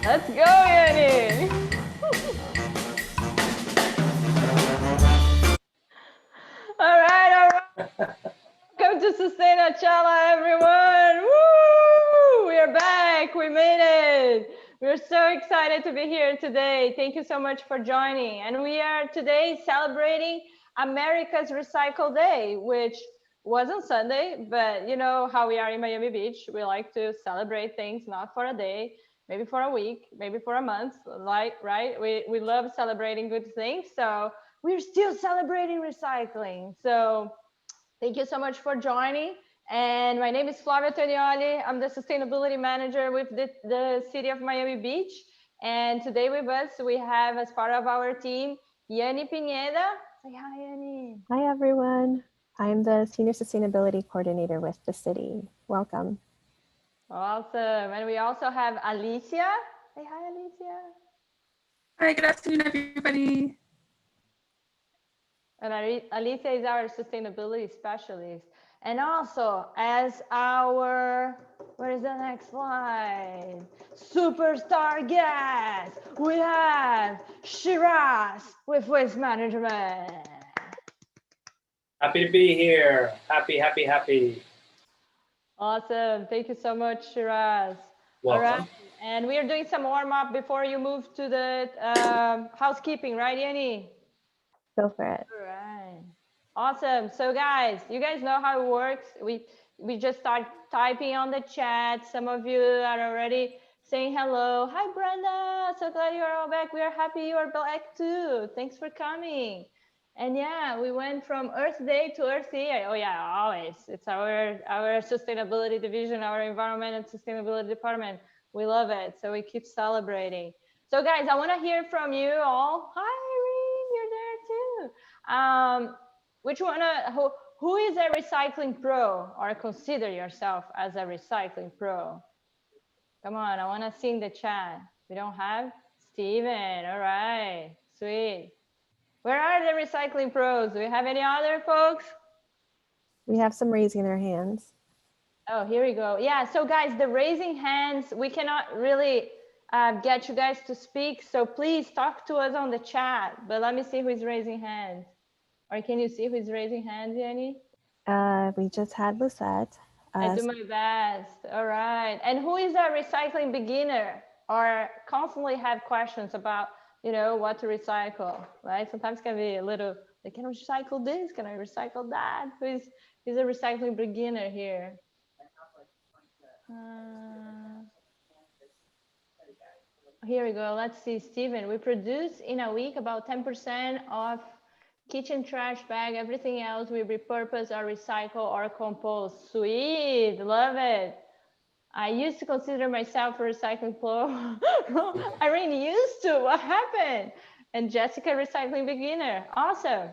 Let's go, Yanni. All right. Welcome to Sustainachella, everyone. Woo! We are back. We made it. We're so excited to be here today. Thank you so much for joining. And we are today celebrating America's Recycle Day, which was on Sunday, but you know how we are in Miami Beach. We like to celebrate things not for a day, maybe for a week, maybe for a month, like, right? We love celebrating good things. So we're still celebrating recycling. So thank you so much for joining. And my name is Flavia Tonioli. I'm the sustainability manager with the city of Miami Beach. And today with us, we have as part of our team, Yanni Pineda. Say hi, Yanni. Hi, everyone. I'm the Senior Sustainability Coordinator with the city. Welcome. Awesome. And we also have Alicia. Say hi, Alicia. Hi, good afternoon, everybody. And Alicia is our sustainability specialist. And also, as our, where is the next slide? Superstar guest, we have Shiraz with Waste Management. Happy to be here. Happy. Awesome. Thank you so much, Shiraz. Welcome. All right. And we are doing some warm up before you move to the housekeeping, right, Yanni? Go for it. All right. Awesome. So guys, you guys know how it works. We just start typing on the chat. Some of you are already saying hello. Hi, Brenda. So glad you're all back. We are happy you are back too. Thanks for coming. And yeah, we went from Earth Day to Earth Year. Oh yeah, always. It's our sustainability division, our environment and sustainability department. We love it. So we keep celebrating. So guys, I want to hear from you all. Hi, Irene, you're there too. Which one? Who is a recycling pro, or consider yourself as a recycling pro? Come on, I want to see in the chat. We don't have Steven. All right, sweet. Where are the recycling pros? Do we have any other folks? We have some raising their hands. Oh, here we go. Yeah, so guys, the raising hands, we cannot really get you guys to speak. So please talk to us on the chat. But let me see who is raising hands. Or can you see who is raising hands, Yanni? We just had Lucette. I do my best. All right. And who is a recycling beginner or constantly have questions about, you know, what to recycle, right? Sometimes can be a little, like, can I recycle this? Can I recycle that? Who's a recycling beginner here? Here we go. Let's see, Steven. We produce in a week about 10% of kitchen trash bag. Everything else we repurpose or recycle or compost. Sweet, love it. I used to consider myself a recycling pro. Irene used to. What happened? And Jessica, recycling beginner. Awesome.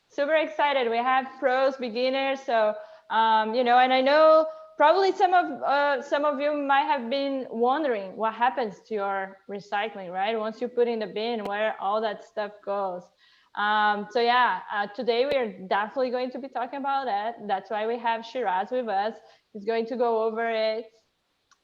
Super excited. We have pros, beginners. So you know, and I know probably some of you might have been wondering what happens to your recycling, right? Once you put in the bin, where all that stuff goes. So yeah, today we are definitely going to be talking about that. That's why we have Shiraz with us. He's going to go over it.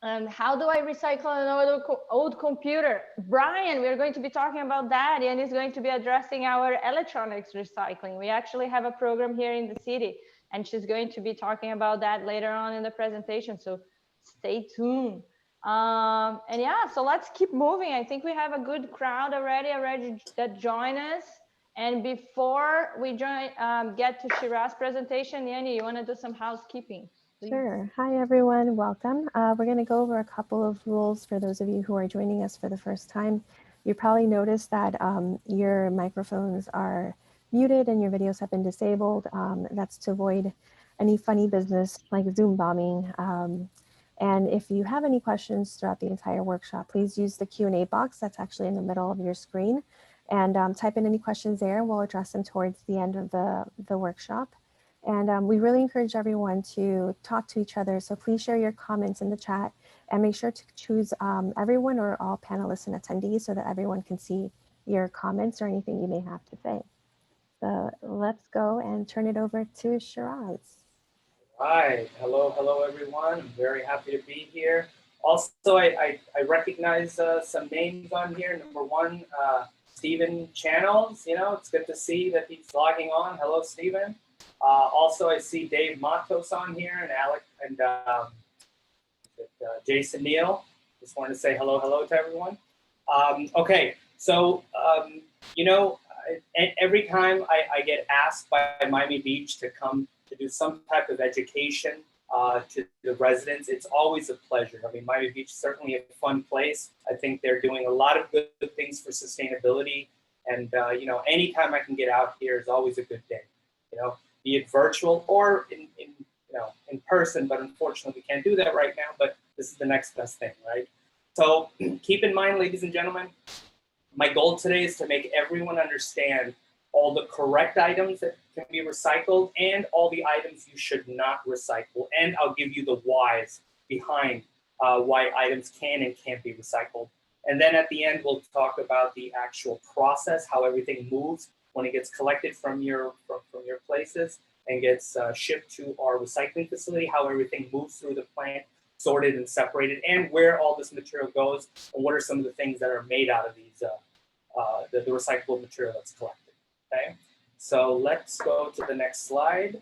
And how do I recycle an old computer? Brian, we're going to be talking about that, and he's going to be addressing our electronics recycling. We actually have a program here in the city, and she's going to be talking about that later on in the presentation. So stay tuned. And yeah, so let's keep moving. I think we have a good crowd already that join us. And before we get to Shiraz's presentation, Yanni, you want to do some housekeeping? please. Sure. Hi, everyone. Welcome. We're going to go over a couple of rules for those of you who are joining us for the first time. You probably noticed that your microphones are muted and your videos have been disabled. That's to avoid any funny business like Zoom bombing. And if you have any questions throughout the entire workshop, please use the Q&A box that's actually in the middle of your screen and type in any questions there. We'll address them towards the end of the workshop. And we really encourage everyone to talk to each other. So please share your comments in the chat and make sure to choose everyone or all panelists and attendees so that everyone can see your comments or anything you may have to say. So let's go and turn it over to Shiraz. Hi, hello everyone. I'm very happy to be here. Also, I recognize some names on here. Number one, Stephen Channels. You know, it's good to see that he's logging on. Hello, Stephen. Also, I see Dave Matos on here and Alec and Jason Neal. Just wanted to say hello to everyone. Okay, so you know, every time I get asked by Miami Beach to come to do some type of education to the residents, it's always a pleasure. I mean, Miami Beach is certainly a fun place. I think they're doing a lot of good things for sustainability. And, you know, anytime I can get out here is always a good day, you know, be it virtual or in person, but unfortunately we can't do that right now, but this is the next best thing, right? So keep in mind, ladies and gentlemen, my goal today is to make everyone understand all the correct items that can be recycled and all the items you should not recycle. And I'll give you the whys behind why items can and can't be recycled. And then at the end, we'll talk about the actual process, how everything moves when it gets collected from your places and gets shipped to our recycling facility, how everything moves through the plant, sorted and separated, and where all this material goes, and what are some of the things that are made out of these, the recyclable material that's collected. Okay, so let's go to the next slide.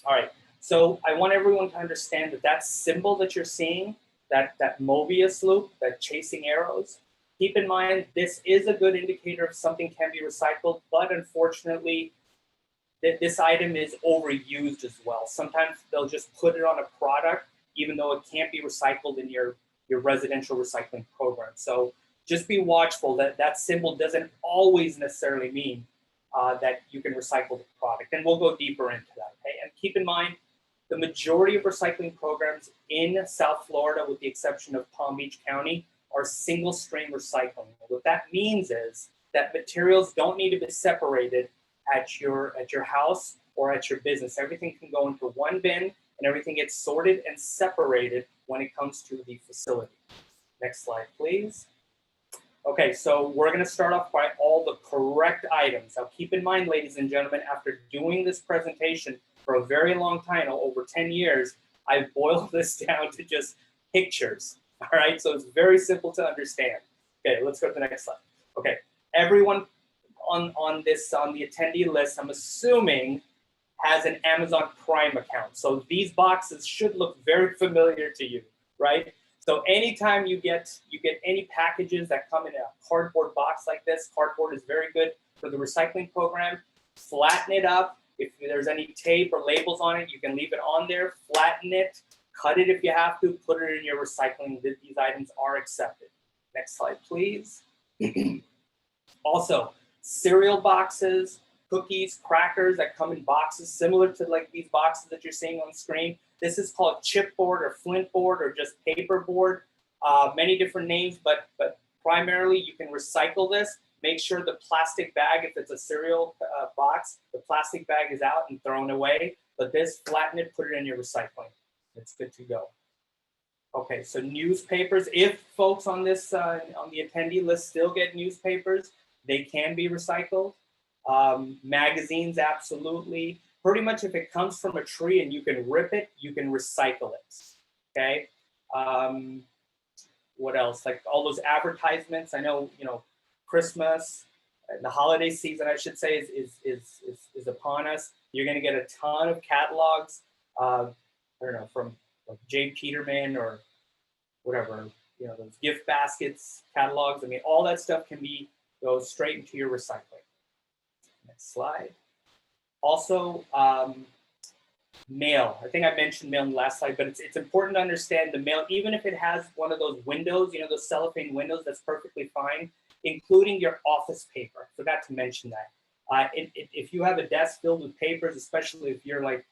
All right, so I want everyone to understand that that symbol that you're seeing, that Mobius loop, that chasing arrows, keep in mind this is a good indicator if something can be recycled, but unfortunately, this item is overused as well. Sometimes they'll just put it on a product, even though it can't be recycled in your residential recycling program. So just be watchful that that symbol doesn't always necessarily mean that you can recycle the product. And we'll go deeper into that, okay? And keep in mind, the majority of recycling programs in South Florida, with the exception of Palm Beach County, are single stream recycling. What that means is that materials don't need to be separated at your house or at your business. Everything can go into one bin and everything gets sorted and separated when it comes to the facility. Next slide, please. Okay, so we're going to start off by all the correct items. Now, keep in mind, ladies and gentlemen, after doing this presentation for a very long time, over 10 years, I've boiled this down to just pictures. All right, so it's very simple to understand. Okay, let's go to the next slide. Okay, everyone on the attendee list, I'm assuming, has an Amazon Prime account. So these boxes should look very familiar to you, right? So anytime you get any packages that come in a cardboard box like this, cardboard is very good for the recycling program. Flatten it up. If there's any tape or labels on it, you can leave it on there, flatten it, cut it if you have to, put it in your recycling. These items are accepted. Next slide, please. Also, cereal boxes, cookies, crackers that come in boxes similar to like these boxes that you're seeing on the screen. This is called chipboard or flintboard or just paperboard. Many different names, but primarily you can recycle this. Make sure the plastic bag, if it's a cereal box, the plastic bag is out and thrown away. But this, flatten it, put it in your recycling. It's good to go. Okay, so newspapers. If folks on this on the attendee list still get newspapers, they can be recycled. Magazines, absolutely. Pretty much if it comes from a tree and you can rip it, you can recycle it, okay? What else? Like all those advertisements, I know, you know, Christmas, the holiday season, I should say, is upon us. You're gonna get a ton of catalogs, I don't know, from like J. Peterman or whatever, you know, those gift baskets, catalogs. I mean, all that stuff can go straight into your recycling. Next slide. Also, mail. I think I mentioned mail in the last slide, but it's important to understand the mail, even if it has one of those windows, you know, those cellophane windows, that's perfectly fine, including your office paper. I forgot to mention that. If you have a desk filled with papers, especially if you're like,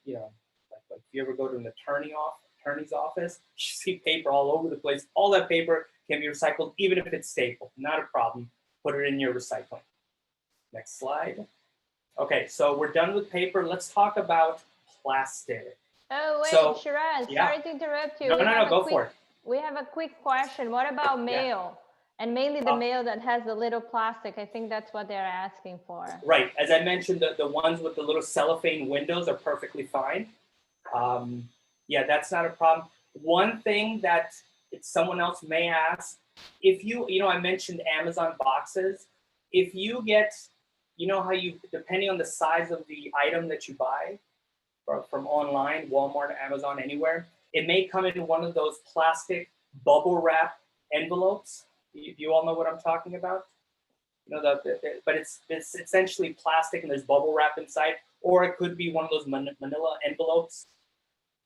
you know, like if you ever go to an attorney's office, you see paper all over the place. All that paper can be recycled, even if it's stapled. Not a problem. Put it in your recycling. Next slide. Okay, so we're done with paper. Let's talk about plastic. Oh, wait, So, Shiraz, yeah. sorry to interrupt you. No, go for it. We have a quick question. What about mail? And mainly the mail that has the little plastic. I think that's what they're asking for. Right. As I mentioned, the ones with the little cellophane windows are perfectly fine. Yeah, that's not a problem. One thing that someone else may ask, if you know, I mentioned Amazon boxes. If you get, you know how you, depending on the size of the item that you buy from online, Walmart, Amazon, anywhere, it may come in one of those plastic bubble wrap envelopes. You all know what I'm talking about? You know, but it's essentially plastic and there's bubble wrap inside, or it could be one of those manila envelopes,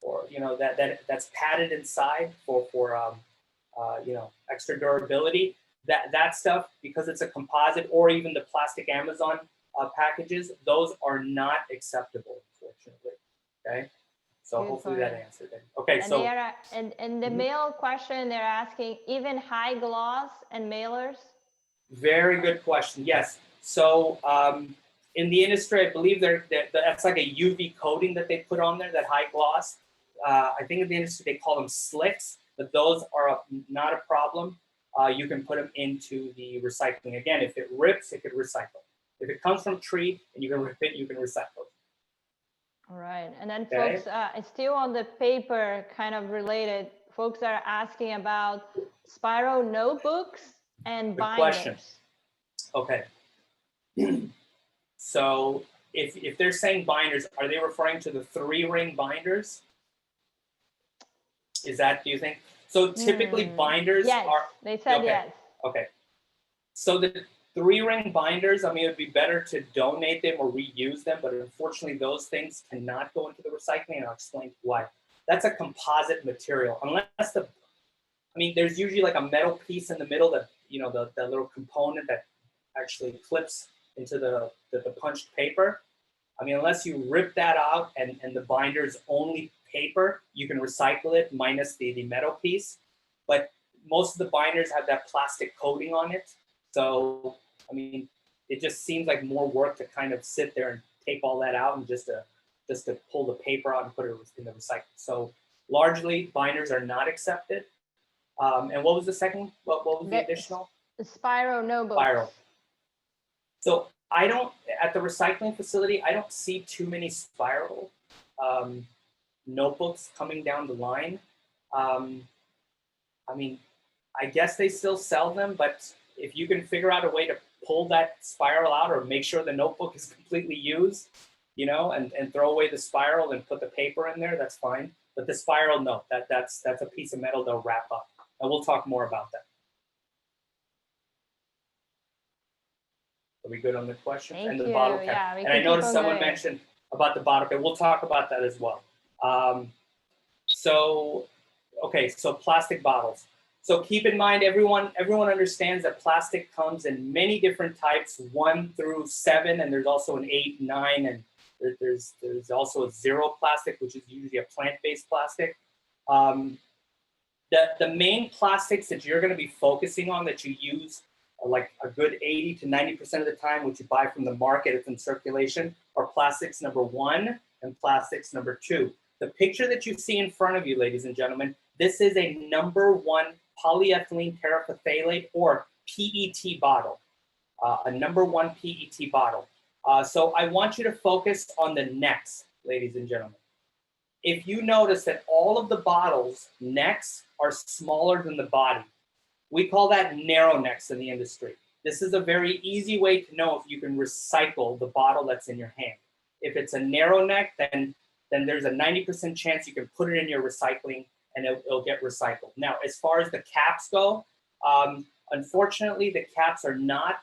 or you know that's padded inside for you know, extra durability. That stuff, because it's a composite, or even the plastic Amazon packages, those are not acceptable, unfortunately. Okay, so Good hopefully point. that answered it. Okay, And so they are, and the mail question, they're asking even high gloss and mailers. very good question. Yes. So in the industry, I believe that's like a UV coating that they put on there, that high gloss. I think in the industry they call them slicks, but those are not a problem. You can put them into the recycling. Again, if it rips, it could recycle. If it comes from tree and you can rip it, you can recycle. All right. And then Okay. folks, still on the paper kind of related, folks are asking about spiral notebooks and Good binders. question. Okay. So if they're saying binders, are they referring to the 3-ring binders? Is that, do you think? So typically binders yes, are. They said okay. yes. Okay. So the 3-ring binders, I mean, it'd be better to donate them or reuse them, but unfortunately those things cannot go into the recycling, and I'll explain why. That's a composite material. Unless I mean, there's usually like a metal piece in the middle that, you know, the little component that actually clips into the punched paper. I mean, unless you rip that out and the binder's only paper, you can recycle it minus the metal piece. But most of the binders have that plastic coating on it. So, I mean, it just seems like more work to kind of sit there and take all that out and just to pull the paper out and put it in the recycle. So largely binders are not accepted. And what was the second? What was the additional? The spiral notebooks. Spiral. So I don't, at the recycling facility, I don't see too many spiral notebooks coming down the line. I mean, I guess they still sell them, but if you can figure out a way to pull that spiral out or make sure the notebook is completely used, you know, and throw away the spiral and put the paper in there, that's fine. But the spiral, no, that's a piece of metal they'll wrap up. And we'll talk more about that. Are we good on the question? Thank and the you. bottle cap. Yeah, and I noticed someone mentioned about the bottle cap. We'll talk about that as well. So plastic bottles. So keep in mind, everyone understands that plastic comes in many different types, 1 through 7, and there's also an 8, 9, and there's also a 0 plastic, which is usually a plant-based plastic. The main plastics that you're going to be focusing on that you use like a good 80 to 90% of the time, which you buy from the market, it's in circulation, are plastics number 1 and plastics number 2. The picture that you see in front of you, ladies and gentlemen, this is a number 1 polyethylene terephthalate or PET bottle, a number 1 PET bottle. So I want you to focus on the necks, ladies and gentlemen. If you notice that all of the bottles' necks are smaller than the body, we call that narrow necks in the industry. This is a very easy way to know if you can recycle the bottle that's in your hand. If it's a narrow neck, then there's a 90% chance you can put it in your recycling and it'll get recycled. Now, as far as the caps go, unfortunately, the caps are not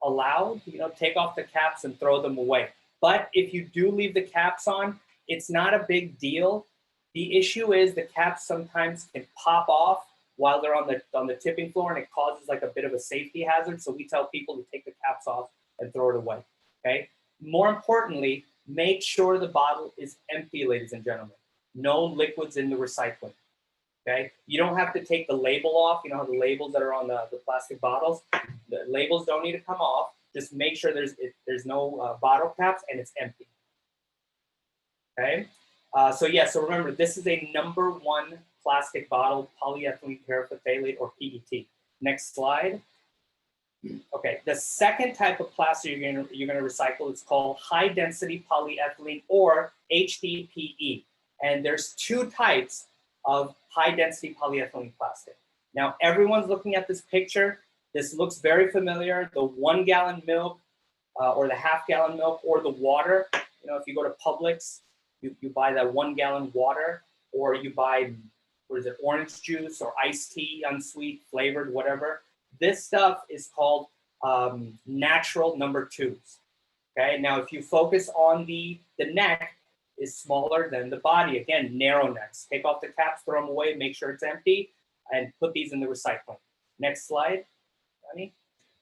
allowed. You know, take off the caps and throw them away. But if you do leave the caps on, it's not a big deal. The issue is the caps sometimes can pop off while they're on the tipping floor, and it causes like a bit of a safety hazard. So we tell people to take the caps off and throw it away. Okay. More importantly, make sure the bottle is empty, ladies and gentlemen. No liquids in the recycling. Okay. You don't have to take the label off. You know how the labels that are on the plastic bottles, the labels don't need to come off. Just make sure there's no bottle caps and it's empty. Okay. So remember, this is a #1 plastic bottle, polyethylene terephthalate or PET. Next slide. Okay, the second type of plastic you're gonna recycle is called high density polyethylene or HDPE. And there's 2 types of high density polyethylene plastic. Now everyone's looking at this picture. This looks very familiar. The 1 gallon milk or the half-gallon milk or the water. You know, if you go to Publix, you buy that 1 gallon water, or you buy, what is it, orange juice or iced tea, unsweet, flavored, whatever. This stuff is called natural #2s. Okay, now if you focus on the neck is smaller than the body. Again, narrow necks. Take off the caps, throw them away, make sure it's empty, and put these in the recycling. Next slide, Johnny.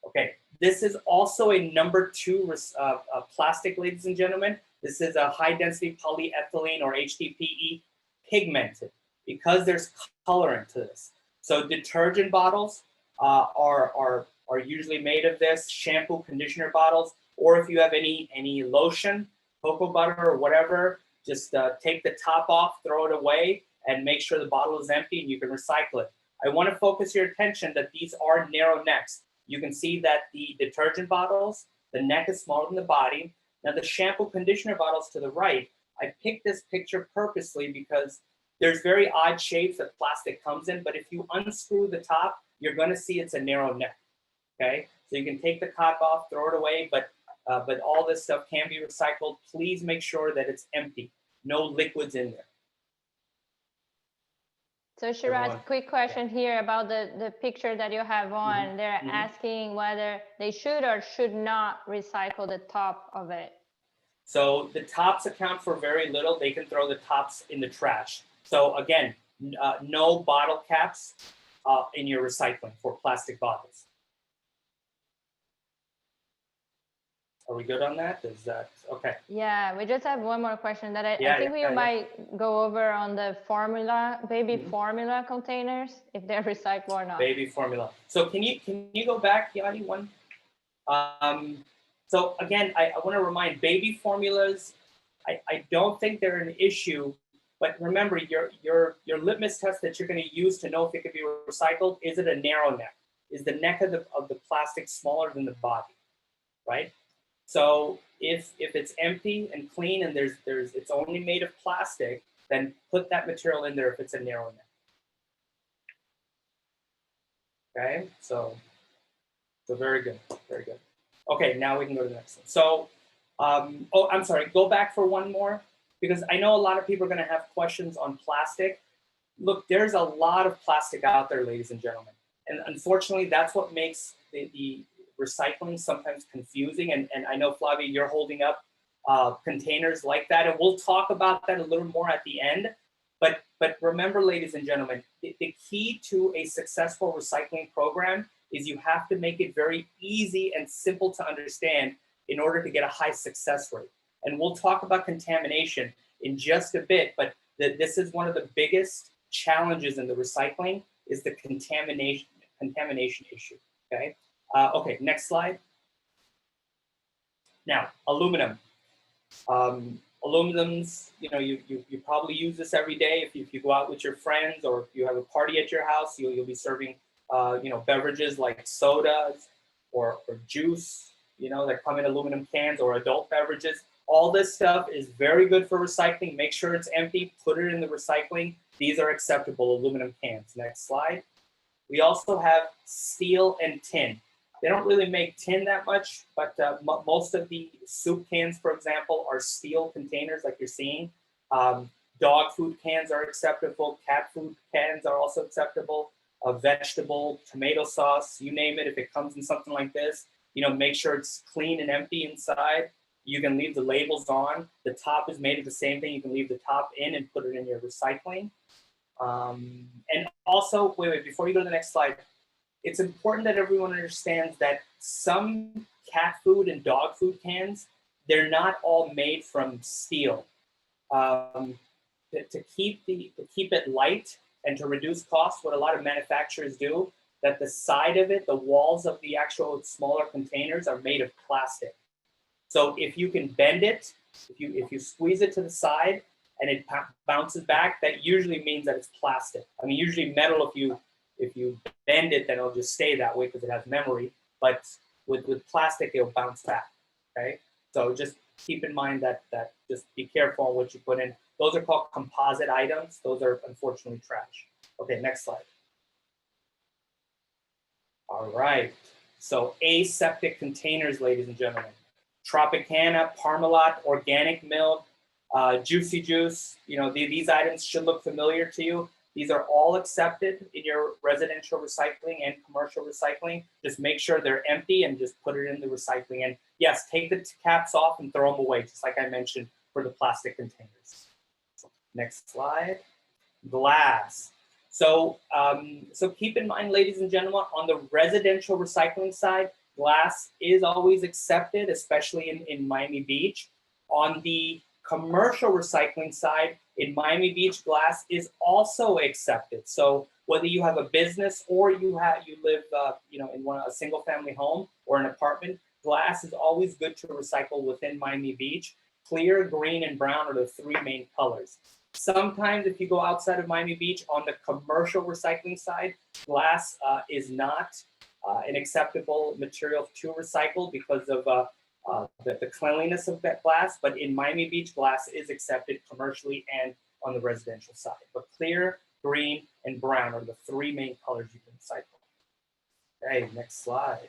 Okay, this is also a #2 plastic, ladies and gentlemen. This is a high density polyethylene or HDPE pigmented because there's colorant to this. So detergent bottles are usually made of this, shampoo, conditioner bottles, or if you have any lotion, cocoa butter or whatever, just take the top off, throw it away, and make sure the bottle is empty and you can recycle it. I want to focus your attention that these are narrow necks. You can see that the detergent bottles, the neck is smaller than the body. Now the shampoo conditioner bottles to the right, I picked this picture purposely because there's very odd shapes that plastic comes in, but if you unscrew the top, you're going to see it's a narrow neck. Okay, so you can take the cap off, throw it away, but all this stuff can be recycled. Please make sure that it's empty, no liquids in there. So Shiraz, quick question here about the picture that you have on. They're asking whether they should or should not recycle the top of it. So the tops account for very little. They can throw the tops in the trash. So again, no bottle caps in your recycling for plastic bottles. Are we good on that? Is that okay? Yeah, we just have one more question that I think we might go over on the formula, baby formula containers, if they're recyclable or not. Baby formula. So can you go back, Yanni, one? So again, I want to remind, baby formulas, I don't think they're an issue, but remember your litmus test that you're going to use to know if it can be recycled, is it a narrow neck? Is the neck of the plastic smaller than the body, right? So if it's empty and clean and it's only made of plastic, then put that material in there if it's a narrow neck. Okay, so very good, very good. Okay, now we can go to the next one. So, oh, I'm sorry, go back for one more, because I know a lot of people are gonna have questions on plastic. Look, there's a lot of plastic out there, ladies and gentlemen. And unfortunately, that's what makes the recycling sometimes confusing. And I know, Flavia, you're holding up containers like that. And we'll talk about that a little more at the end. But remember, ladies and gentlemen, the key to a successful recycling program is you have to make it very easy and simple to understand in order to get a high success rate. And we'll talk about contamination in just a bit, but this is one of the biggest challenges in the recycling is the contamination issue, okay? Okay, next slide. Now, aluminum. Aluminums, you know, you probably use this every day. If you go out with your friends or if you have a party at your house, you'll be serving, you know, beverages like sodas or juice, you know, that come in aluminum cans, or adult beverages. All this stuff is very good for recycling. Make sure it's empty, put it in the recycling. These are acceptable aluminum cans. Next slide. We also have steel and tin. They don't really make tin that much, but most of the soup cans, for example, are steel containers like you're seeing. Dog food cans are acceptable. Cat food cans are also acceptable. Vegetable, tomato sauce, you name it. If it comes in something like this, you know, make sure it's clean and empty inside. You can leave the labels on. The top is made of the same thing. You can leave the top in and put it in your recycling. And also, wait, before you go to the next slide, it's important that everyone understands that some cat food and dog food cans, they're not all made from steel. To keep it light and to reduce costs, what a lot of manufacturers do, that the side of it, the walls of the actual smaller containers are made of plastic. So if you can bend it, if you squeeze it to the side and it bounces back, that usually means that it's plastic. I mean, usually metal, if you bend it, then it'll just stay that way because it has memory. But with plastic, it'll bounce back. Okay, so just keep in mind that just be careful on what you put in. Those are called composite items. Those are unfortunately trash. Okay, next slide. All right. So aseptic containers, ladies and gentlemen. Tropicana, Parmalat, organic milk, Juicy Juice. You know, these items should look familiar to you. These are all accepted in your residential recycling and commercial recycling. Just make sure they're empty and just put it in the recycling. And yes, take the caps off and throw them away, just like I mentioned for the plastic containers. Next slide. Glass. So, so keep in mind, ladies and gentlemen, on the residential recycling side, glass is always accepted, especially in Miami Beach. On the commercial recycling side, in Miami Beach, glass is also accepted. So whether you have a business or you live you know, in a single family home or an apartment, glass is always good to recycle within Miami Beach. Clear, green, and brown are the three main colors. Sometimes if you go outside of Miami Beach on the commercial recycling side, glass is not an acceptable material to recycle because of the cleanliness of that glass. But in Miami Beach, glass is accepted commercially and on the residential side. But clear, green, and brown are the three main colors you can recycle. Okay, next slide.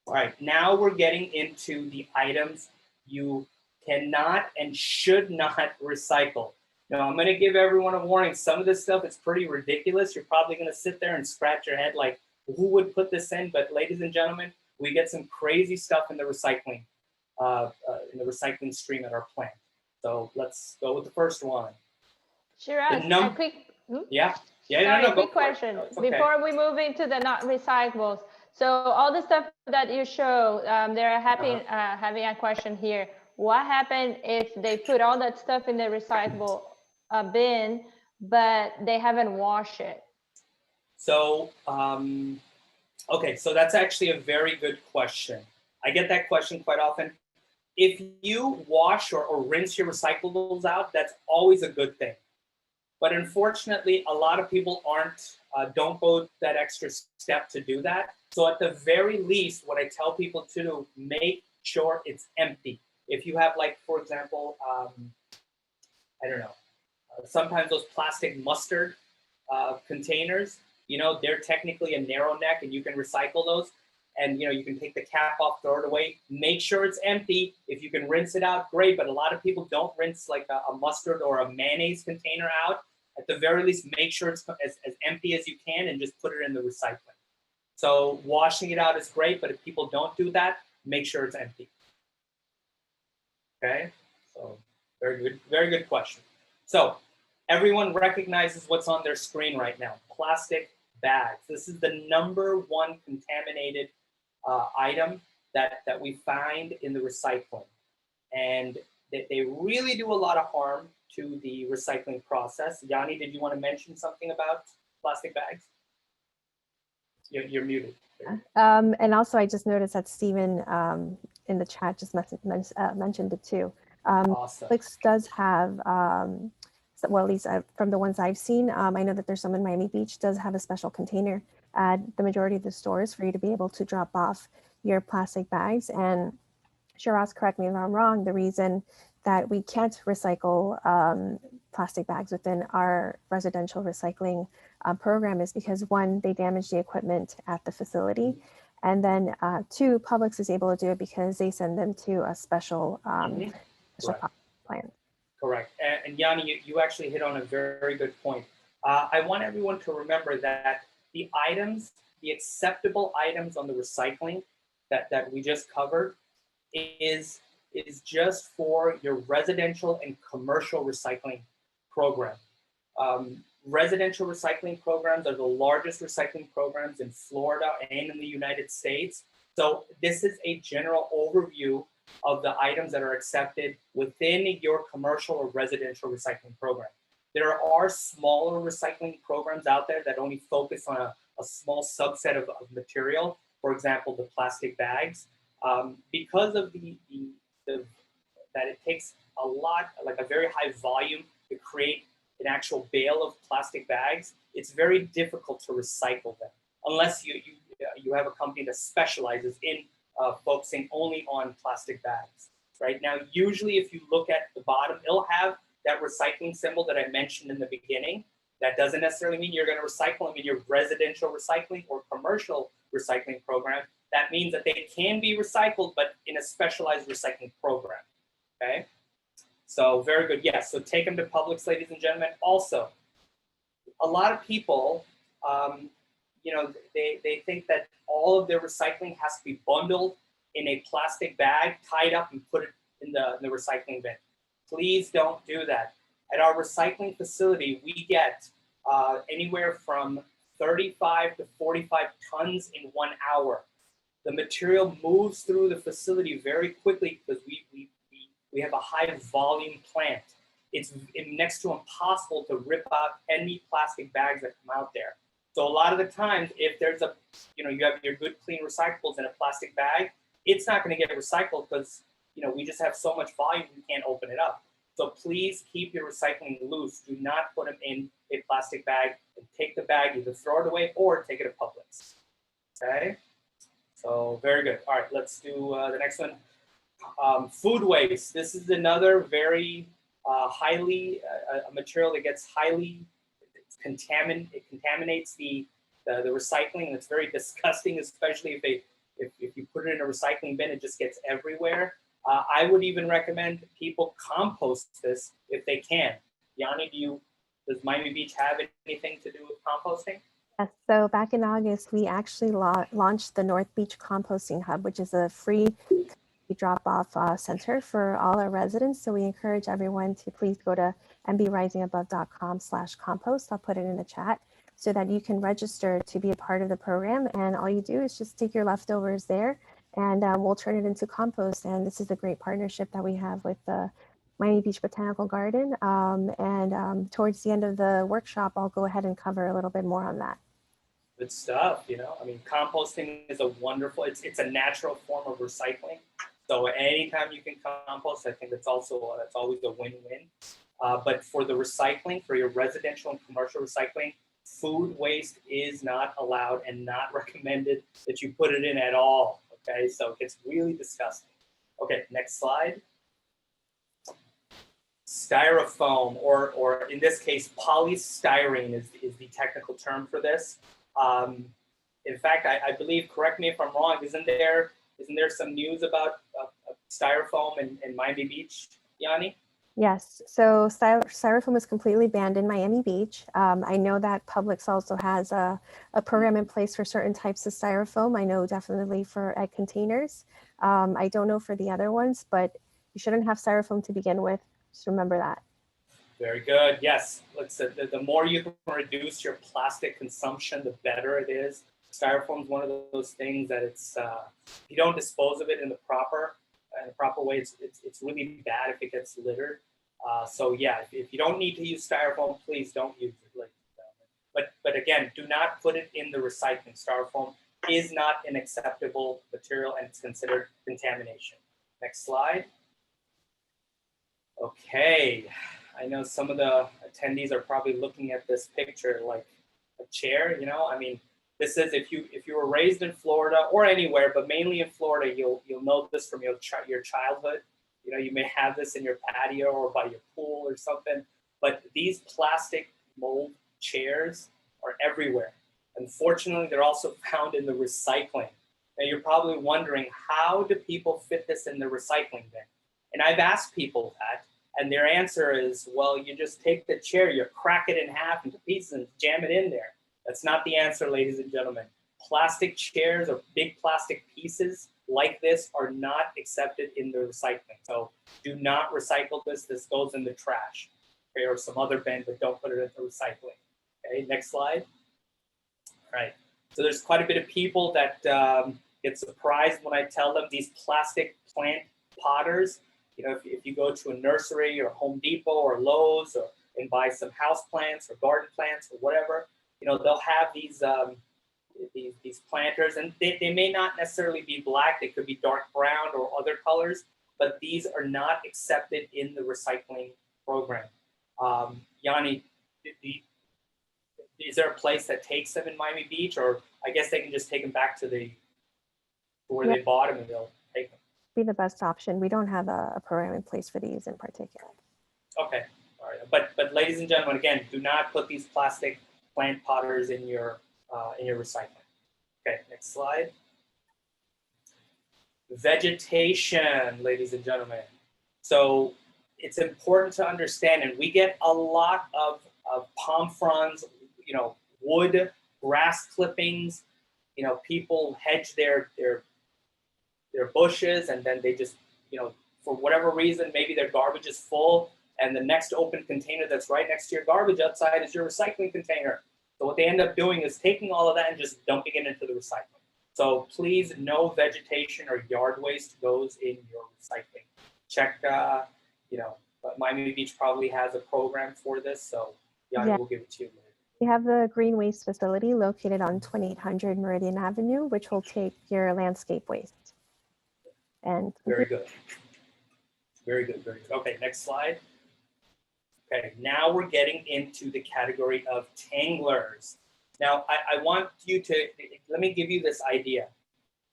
All right, now we're getting into the items you cannot and should not recycle. Now, I'm going to give everyone a warning. Some of this stuff is pretty ridiculous. You're probably going to sit there and scratch your head like, who would put this in? But ladies and gentlemen, we get some crazy stuff in the recycling stream at our plant. So let's go with the first one. Shiraz, a quick, yeah, sorry, no, quick question okay. before we move into the not recyclables. So all the stuff that you show, they're having a question here. What happened if they put all that stuff in the recyclable bin, but they haven't washed it? So, okay, so that's actually a very good question. I get that question quite often. If you wash or rinse your recyclables out, that's always a good thing. But unfortunately, a lot of people don't go that extra step to do that. So at the very least, what I tell people to do, make sure it's empty. If you have, like, for example, I don't know, sometimes those plastic mustard containers, you know, they're technically a narrow neck and you can recycle those. And, you know, you can take the cap off, throw it away, make sure it's empty. If you can rinse it out, great. But a lot of people don't rinse like a mustard or a mayonnaise container out. At the very least, make sure it's as empty as you can and just put it in the recycling. So washing it out is great, but if people don't do that, make sure it's empty. Okay, so very good question. So everyone recognizes what's on their screen right now, plastic bags. This is the #1 contaminated item that we find in the recycling. And they really do a lot of harm to the recycling process. Yanni, did you want to mention something about plastic bags? You're muted. And also, I just noticed that Stephen in the chat just mentioned it too. Awesome. Netflix does have, well, at least from the ones I've seen, I know that there's some in Miami Beach, does have a special container at the majority of the stores for you to be able to drop off your plastic bags. And Shiraz, correct me if I'm wrong, the reason that we can't recycle plastic bags within our residential recycling program is because, one, they damage the equipment at the facility, and then two, Publix is able to do it because they send them to a special plant. Correct. And Yanni, you actually hit on a very good point. I want everyone to remember that the acceptable items on the recycling that we just covered is is just for your residential and commercial recycling program. Residential recycling programs are the largest recycling programs in Florida and in the United States. So this is a general overview of the items that are accepted within your commercial or residential recycling program. There are smaller recycling programs out there that only focus on a small subset of material, for example, the plastic bags. Because of that it takes a lot, like a very high volume to create an actual bale of plastic bags, it's very difficult to recycle them unless you have a company that specializes in focusing only on plastic bags. Right now, usually if you look at the bottom, it'll have that recycling symbol that I mentioned in the beginning. That doesn't necessarily mean you're going to recycle them in your residential recycling or commercial recycling program. That means that they can be recycled, but in a specialized recycling program. Okay, so very good. Yes, so take them to Publix, ladies and gentlemen. Also, a lot of people, they think that all of their recycling has to be bundled in a plastic bag, tied up, and put it in the recycling bin. Please don't do that. At our recycling facility, we get anywhere from 35 to 45 tons in 1 hour. The material moves through the facility very quickly because we have a high volume plant. It's next to impossible to rip out any plastic bags that come out there. So a lot of the times, if there's you have your good clean recyclables in a plastic bag, it's not going to get recycled because we just have so much volume we can't open it up. So please keep your recycling loose. Do not put them in a plastic bag and take the bag, either throw it away or take it to Publix. Okay, so very good. All right, let's do the next one. Food waste. This is another very highly a material that gets highly contaminated. It contaminates the recycling, and it's very disgusting, especially if you put it in a recycling bin, it just gets everywhere. I would even recommend people compost this if they can. Yanni, does Miami Beach have anything to do with composting? Yes, so back in August, we actually launched the North Beach Composting Hub, which is a free drop-off center for all our residents. So we encourage everyone to please go to mbrisingabove.com/compost. I'll put it in the chat so that you can register to be a part of the program. And all you do is just take your leftovers there and we'll turn it into compost. And this is a great partnership that we have with the Miami Beach Botanical Garden. Towards the end of the workshop, I'll go ahead and cover a little bit more on that. Good stuff. I mean, composting is a wonderful, it's a natural form of recycling. So anytime you can compost, I think that's always a win-win. But for the recycling, for your residential and commercial recycling, food waste is not allowed and not recommended that you put it in at all. Okay, so it's really disgusting. Okay, next slide. Styrofoam, or in this case, polystyrene is the technical term for this. In fact, I believe, correct me if I'm wrong, isn't there some news about styrofoam in Miami Beach, Yanni? Yes, so styrofoam is completely banned in Miami Beach. I know that Publix also has a program in place for certain types of styrofoam. I know definitely for egg containers. I don't know for the other ones, but you shouldn't have styrofoam to begin with. Just remember that. Very good. Yes, the more you can reduce your plastic consumption, the better it is. Styrofoam is one of those things that if you don't dispose of it in the proper way, it's really bad if it gets littered. So yeah, if you don't need to use styrofoam, please don't use it. But again, do not put it in the recycling. Styrofoam is not an acceptable material and it's considered contamination. Next slide. Okay, I know some of the attendees are probably looking at this picture like a chair. I mean, this is if you were raised in Florida or anywhere, but mainly in Florida, you'll know this from your childhood. You may have this in your patio or by your pool or something. But these plastic mold chairs are everywhere. Unfortunately, they're also found in the recycling. Now you're probably wondering, how do people fit this in the recycling bin? And I've asked people that, and their answer is, well, you just take the chair, you crack it in half into pieces and jam it in there. That's not the answer, ladies and gentlemen. Plastic chairs or big plastic pieces, like this are not accepted in the recycling. So do not recycle this. This goes in the trash, okay, or some other bin, but don't put it into recycling. Okay, next slide. All right. So there's quite a bit of people that get surprised when I tell them these plastic plant potters. You know, if you go to a nursery or Home Depot or Lowe's and buy some house plants or garden plants or whatever, you know, they'll have these planters, and they may not necessarily be black. They could be dark brown or other colors, but these are not accepted in the recycling program. Yanni, is there a place that takes them in Miami Beach, or I guess they can just take them back to where they bought them and they'll take them? Be the best option. We don't have a program in place for these in particular. Okay, all right. But ladies and gentlemen, again, do not put these plastic plant potters in your recycling. Okay, next slide. Vegetation, ladies and gentlemen. So it's important to understand, and we get a lot of palm fronds, you know, wood, grass clippings. You know, people hedge their bushes, and then they just, you know, for whatever reason, maybe their garbage is full, and the next open container that's right next to your garbage outside is your recycling container. So what they end up doing is taking all of that and just dumping it into the recycling. So please, no vegetation or yard waste goes in your recycling. Check, you know, Miami Beach probably has a program for this, so Yanni will give it to you later. We have the green waste facility located on 2800 Meridian Avenue, which will take your landscape waste. And very good. Very good, very good. Okay, next slide. Okay, now we're getting into the category of tanglers. Now, I want you to, let me give you this idea,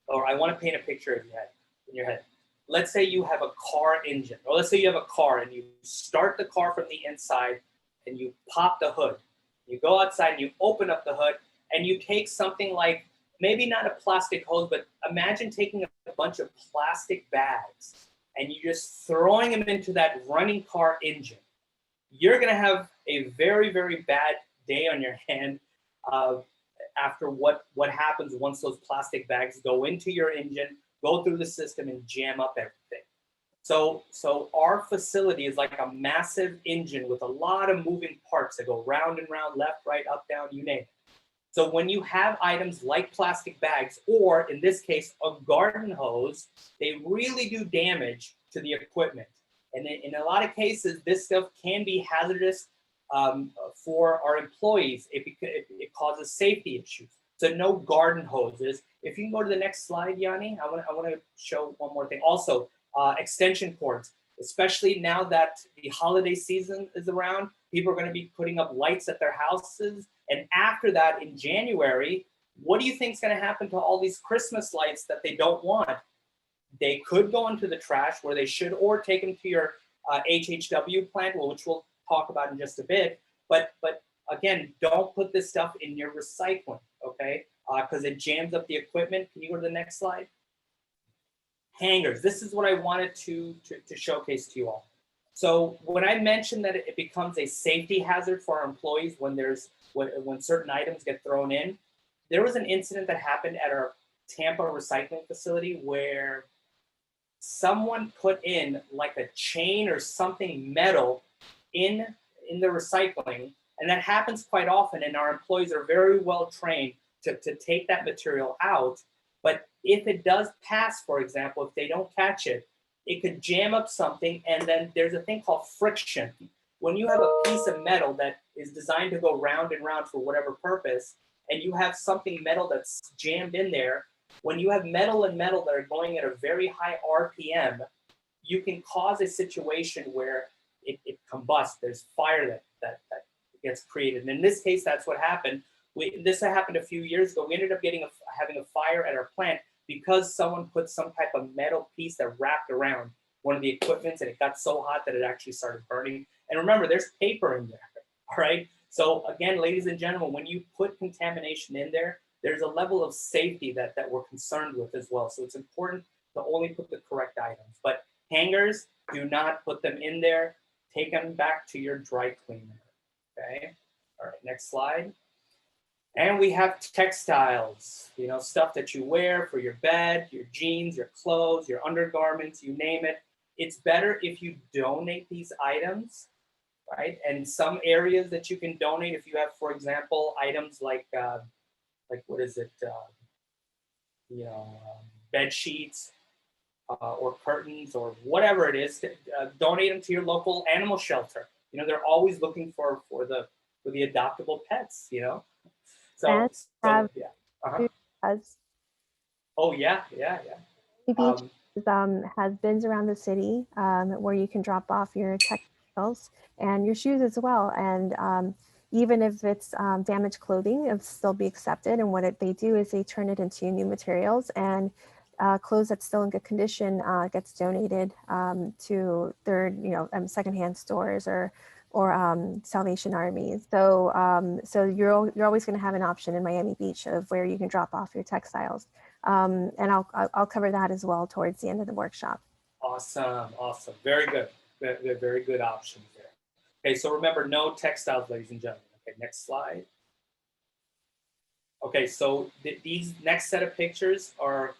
or I want to paint a picture in your head. Let's say you have a car engine, or let's say you have a car and you start the car from the inside and you pop the hood. You go outside and you open up the hood and you take something like, maybe not a plastic hose, but imagine taking a bunch of plastic bags and you just throwing them into that running car engine. You're gonna have a very, very bad day on your hand after what happens once those plastic bags go into your engine, go through the system and jam up everything. So our facility is like a massive engine with a lot of moving parts that go round and round, left, right, up, down, you name it. So when you have items like plastic bags, or in this case, a garden hose, they really do damage to the equipment. And in a lot of cases, this stuff can be hazardous for our employees. It causes safety issues. So no garden hoses. If you can go to the next slide, Yanni, I want to show one more thing. Also, extension cords, especially now that the holiday season is around, people are going to be putting up lights at their houses. And after that, in January, what do you think is going to happen to all these Christmas lights that they don't want? They could go into the trash where they should, or take them to your HHW plant, which we'll talk about in just a bit. But again, don't put this stuff in your recycling, okay? Because it jams up the equipment. Can you go to the next slide? Hangers. This is what I wanted to showcase to you all. So when I mentioned that it becomes a safety hazard for our employees when certain items get thrown in, there was an incident that happened at our Tampa recycling facility where someone put in like a chain or something metal in the recycling, and that happens quite often, and our employees are very well trained to take that material out. But if it does pass, for example, if they don't catch it, it could jam up something, and then there's a thing called friction. When you have a piece of metal that is designed to go round and round for whatever purpose, and you have something metal that's jammed in there, when you have metal and metal that are going at a very high RPM, you can cause a situation where it combusts. There's fire that gets created. And in this case, that's what happened. This happened a few years ago. We ended up having a fire at our plant because someone put some type of metal piece that wrapped around one of the equipments, and it got so hot that it actually started burning. And remember, there's paper in there, all right? So again, ladies and gentlemen, when you put contamination in there, there's a level of safety that we're concerned with as well. So it's important to only put the correct items. But hangers, do not put them in there. Take them back to your dry cleaner, okay? All right, next slide. And we have textiles, you know, stuff that you wear for your bed, your jeans, your clothes, your undergarments, you name it. It's better if you donate these items, right? And some areas that you can donate, if you have, for example, items like what is it, you know, bed sheets or curtains or whatever it is, donate them to your local animal shelter. You know, they're always looking for the adoptable pets, you know. And have Yeah. Uh-huh. food as Oh yeah. Beach Um, has bins around the city where you can drop off your textiles and your shoes as well. And even if it's damaged clothing, it'll still be accepted. And what they do is they turn it into new materials, and clothes that's still in good condition gets donated to their, secondhand stores or Salvation Armies. So you're always going to have an option in Miami Beach of where you can drop off your textiles. And I'll cover that as well towards the end of the workshop. awesome. Very good. Very good options there. Okay, so remember, no textiles, ladies and gentlemen. Okay, next slide. Okay, so these next set of pictures are,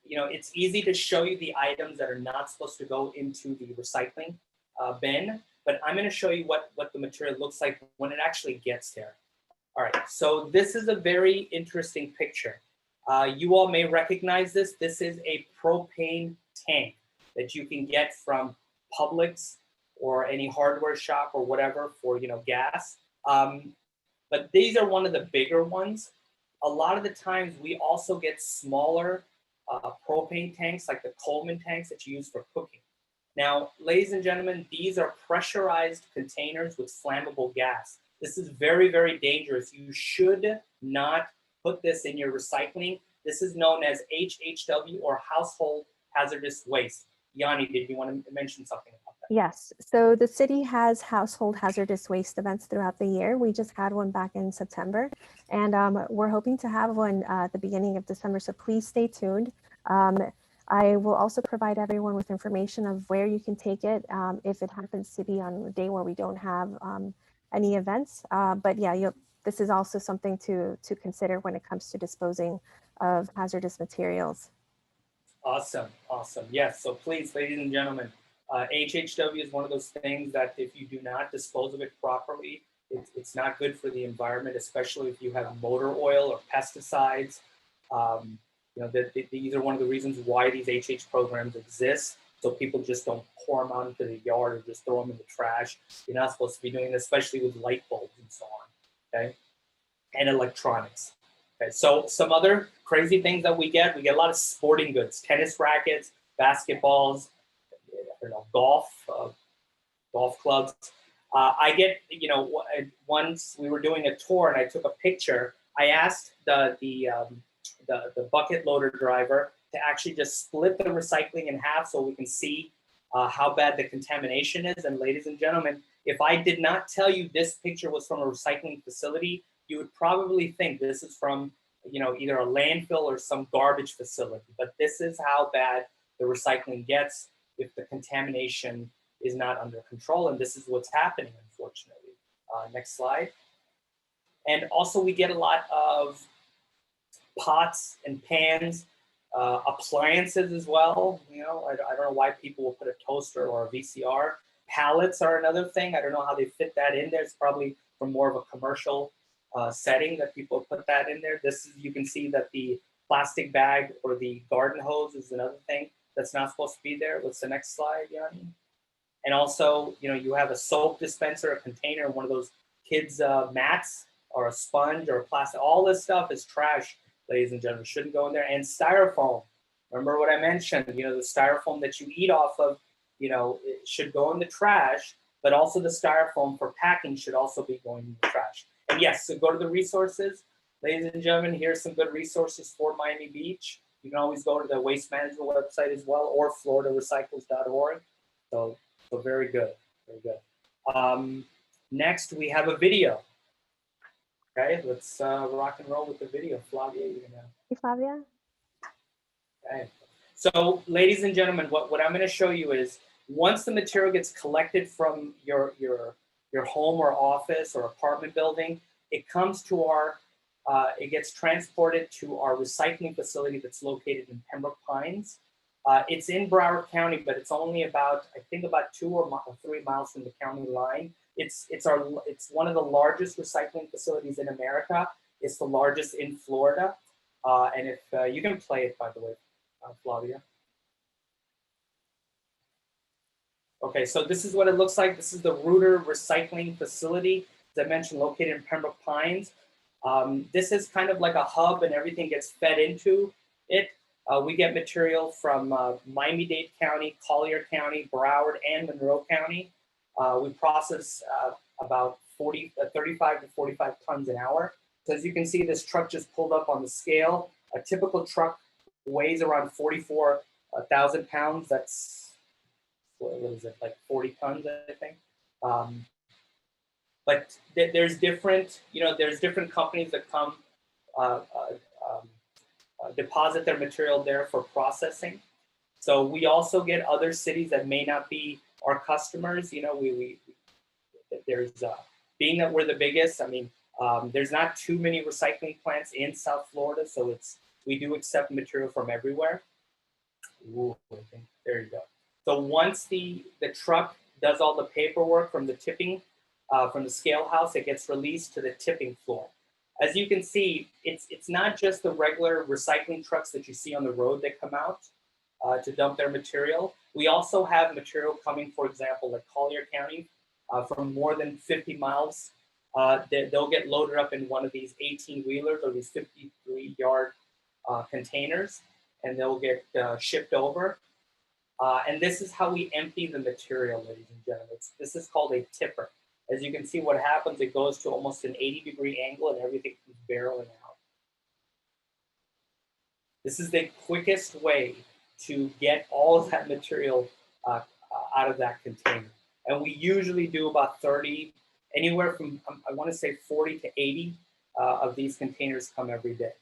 it's easy to show you the items that are not supposed to go into the recycling bin, but I'm going to show you what the material looks like when it actually gets there. All right, so this is a very interesting picture. You all may recognize this. This is a propane tank that you can get from Publix or any hardware shop or whatever for, gas. But these are one of the bigger ones. A lot of the times we also get smaller propane tanks, like the Coleman tanks that you use for cooking. Now, ladies and gentlemen, these are pressurized containers with flammable gas. This is very, very dangerous. You should not put this in your recycling. This is known as HHW, or household hazardous waste. Yanni, did you want to mention something about that? Yes, so the city has household hazardous waste events throughout the year. We just had one back in September, and we're hoping to have one at the beginning of December, so please stay tuned. I will also provide everyone with information of where you can take it if it happens to be on a day where we don't have any events. But yeah, this is also something to consider when it comes to disposing of hazardous materials. Awesome. Yes, so please, ladies and gentlemen, HHW is one of those things that if you do not dispose of it properly, it's not good for the environment, especially if you have motor oil or pesticides. These are one of the reasons why these HH programs exist. So people just don't pour them out into the yard or just throw them in the trash. You're not supposed to be doing this, especially with light bulbs and so on, okay? And electronics. Okay, so some other crazy things that we get a lot of sporting goods, tennis rackets, basketballs, golf clubs. I get, once we were doing a tour and I took a picture, I asked the bucket loader driver to actually just split the recycling in half so we can see how bad the contamination is. And ladies and gentlemen, if I did not tell you this picture was from a recycling facility, you would probably think this is from, either a landfill or some garbage facility. But this is how bad the recycling gets if the contamination is not under control. And this is what's happening, unfortunately. Next slide. And also we get a lot of pots and pans, appliances as well. I don't know why people will put a toaster or a VCR. Pallets are another thing. I don't know how they fit that in there. It's probably from more of a commercial setting that people put that in there. You can see that the plastic bag or the garden hose is another thing that's not supposed to be there. What's the next slide, Yanni? And also, you have a soap dispenser, a container, one of those kids' mats, or a sponge or a plastic. All this stuff is trash, ladies and gentlemen. Shouldn't go in there. And styrofoam. Remember what I mentioned? The styrofoam that you eat off of, it should go in the trash. But also the styrofoam for packing should also be going in the trash. And yes, so go to the resources. Ladies and gentlemen, here's some good resources for Miami Beach. You can always go to the waste management website as well, or floridarecycles.org. So very good. Next, we have a video. Okay, let's rock and roll with the video. Flavia, you're gonna. Hey, Flavia. Okay. So, ladies and gentlemen, what I'm going to show you is once the material gets collected from your home or office or apartment building, It comes to our, it gets transported to our recycling facility that's located in Pembroke Pines. It's in Broward County, but it's only about, I think about 2 or 3 miles from the county line. It's one of the largest recycling facilities in America. It's the largest in Florida. And if you can play it, by the way, Flavia. Okay, so this is what it looks like. This is the Reuter Recycling Facility, as I mentioned, located in Pembroke Pines. This is kind of like a hub and everything gets fed into it. We get material from Miami-Dade County, Collier County, Broward, and Monroe County. We process about 35 to 45 tons an hour. So as you can see, this truck just pulled up on the scale. A typical truck weighs around 44,000 pounds. That's, what is it, like 40 tons, I think. But there's different, there's different companies that come deposit their material there for processing. So we also get other cities that may not be our customers. There's being that we're the biggest. I mean, there's not too many recycling plants in South Florida, so we do accept material from everywhere. Ooh, I think, there you go. So once the truck does all the paperwork from the tipping, from the scale house, it gets released to the tipping floor. As you can see, it's not just the regular recycling trucks that you see on the road that come out to dump their material. We also have material coming, for example, like Collier County, from more than 50 miles. They'll get loaded up in one of these 18-wheelers or these 53-yard containers, and they'll get shipped over. And this is how we empty the material, ladies and gentlemen. This is called a tipper. As you can see, what happens, it goes to almost an 80-degree angle and everything comes barreling out. This is the quickest way to get all of that material out of that container. And we usually do about 30, anywhere from, I want to say 40 to 80 of these containers come every day.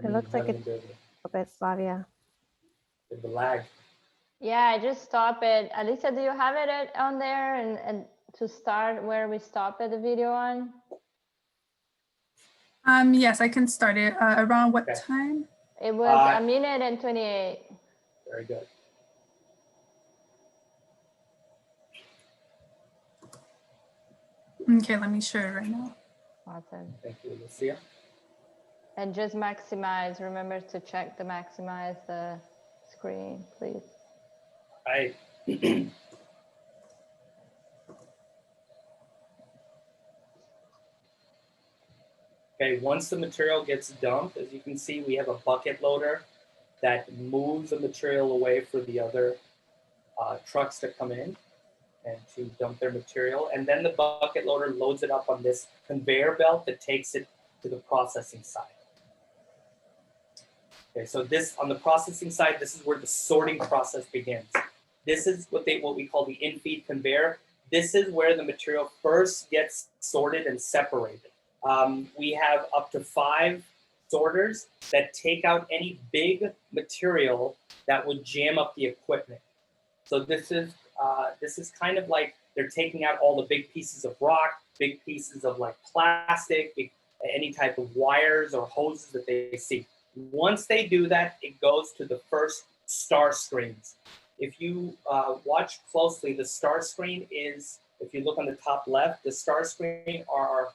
It looks like it's a bit, Flavia. The lag. Yeah, I just stopped it. Alicia, do you have it on there and to start where we stopped the video on? Yes, I can start it. Around what time? It was 1 minute and 28. Very good. Okay, let me share it right now. Awesome. Thank you, Lucia. And just maximize. Remember to check to maximize the screen, please. Right. Okay, once the material gets dumped, as you can see, we have a bucket loader that moves the material away for the other trucks that come in and to dump their material. And then the bucket loader loads it up on this conveyor belt that takes it to the processing side. Okay, so this, on the processing side, this is where the sorting process begins. This is what we call the in-feed conveyor. This is where the material first gets sorted and separated. We have up to 5 sorters that take out any big material that would jam up the equipment. So this is kind of like they're taking out all the big pieces of rock, big pieces of like plastic, any type of wires or hoses that they see. Once they do that, it goes to the first star screens. If you watch closely, the star screen is, if you look on the top left, the star screen are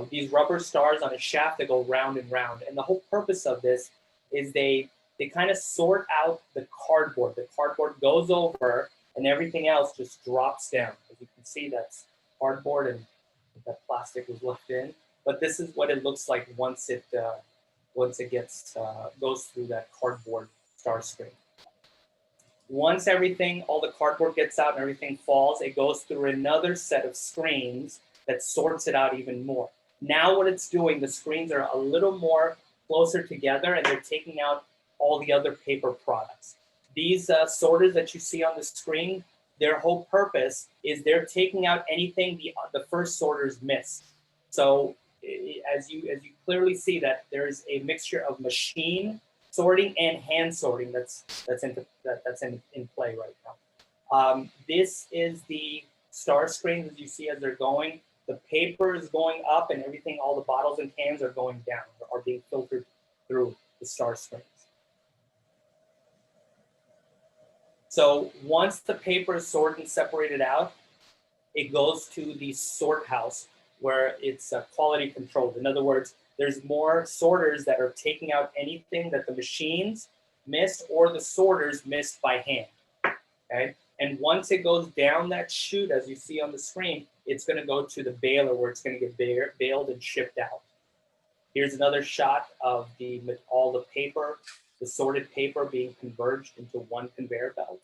these rubber stars on a shaft that go round and round. And the whole purpose of this is they kind of sort out the cardboard. The cardboard goes over and everything else just drops down. As you can see, that's cardboard and that plastic was left in. But this is what it looks like once it gets goes through that cardboard star screen. Once everything, all the cardboard gets out and everything falls, it goes through another set of screens that sorts it out even more. Now what it's doing, the screens are a little more closer together and they're taking out all the other paper products. These sorters that you see on the screen, their whole purpose is they're taking out anything the first sorters miss. So as you clearly see that there's a mixture of machine sorting and hand sorting that's in play right now. This is the star screens, as you see as they're going. The paper is going up and everything, all the bottles and cans are going down, are being filtered through the star screens. So once the paper is sorted and separated out, it goes to the sort house where it's quality controlled. In other words, there's more sorters that are taking out anything that the machines missed or the sorters missed by hand, okay? And once it goes down that chute, as you see on the screen, it's gonna go to the baler where it's gonna get baled and shipped out. Here's another shot of all the paper, the sorted paper being converged into one conveyor belt.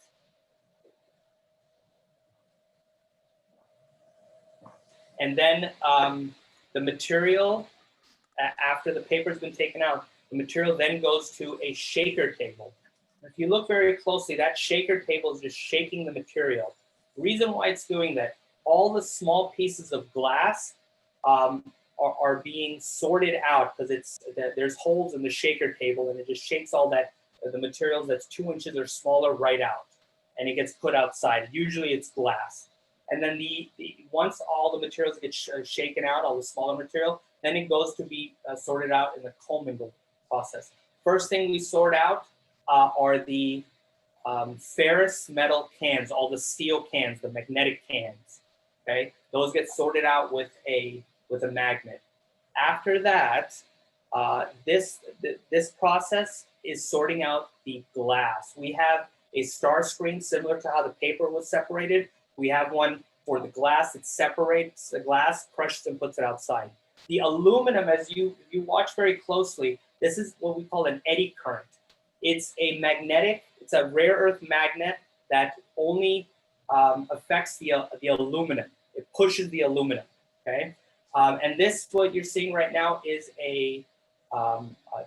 And then the material, after the paper's been taken out, the material then goes to a shaker table. If you look very closely, that shaker table is just shaking the material. The reason why it's doing that, all the small pieces of glass are being sorted out because there's holes in the shaker table and it just shakes all that, the materials that's 2 inches or smaller right out, and it gets put outside. Usually it's glass. And then once all the materials get shaken out, all the smaller material, then it goes to be sorted out in the commingled process. First thing we sort out are the ferrous metal cans, all the steel cans, the magnetic cans. Okay, those get sorted out with a magnet. After that, this process is sorting out the glass. We have a star screen similar to how the paper was separated. We have one for the glass that separates the glass, crushes and puts it outside. The aluminum, as you watch very closely, this is what we call an eddy current. It's a magnetic, it's a rare earth magnet that only affects the aluminum. It pushes the aluminum, okay? And this, what you're seeing right now, is a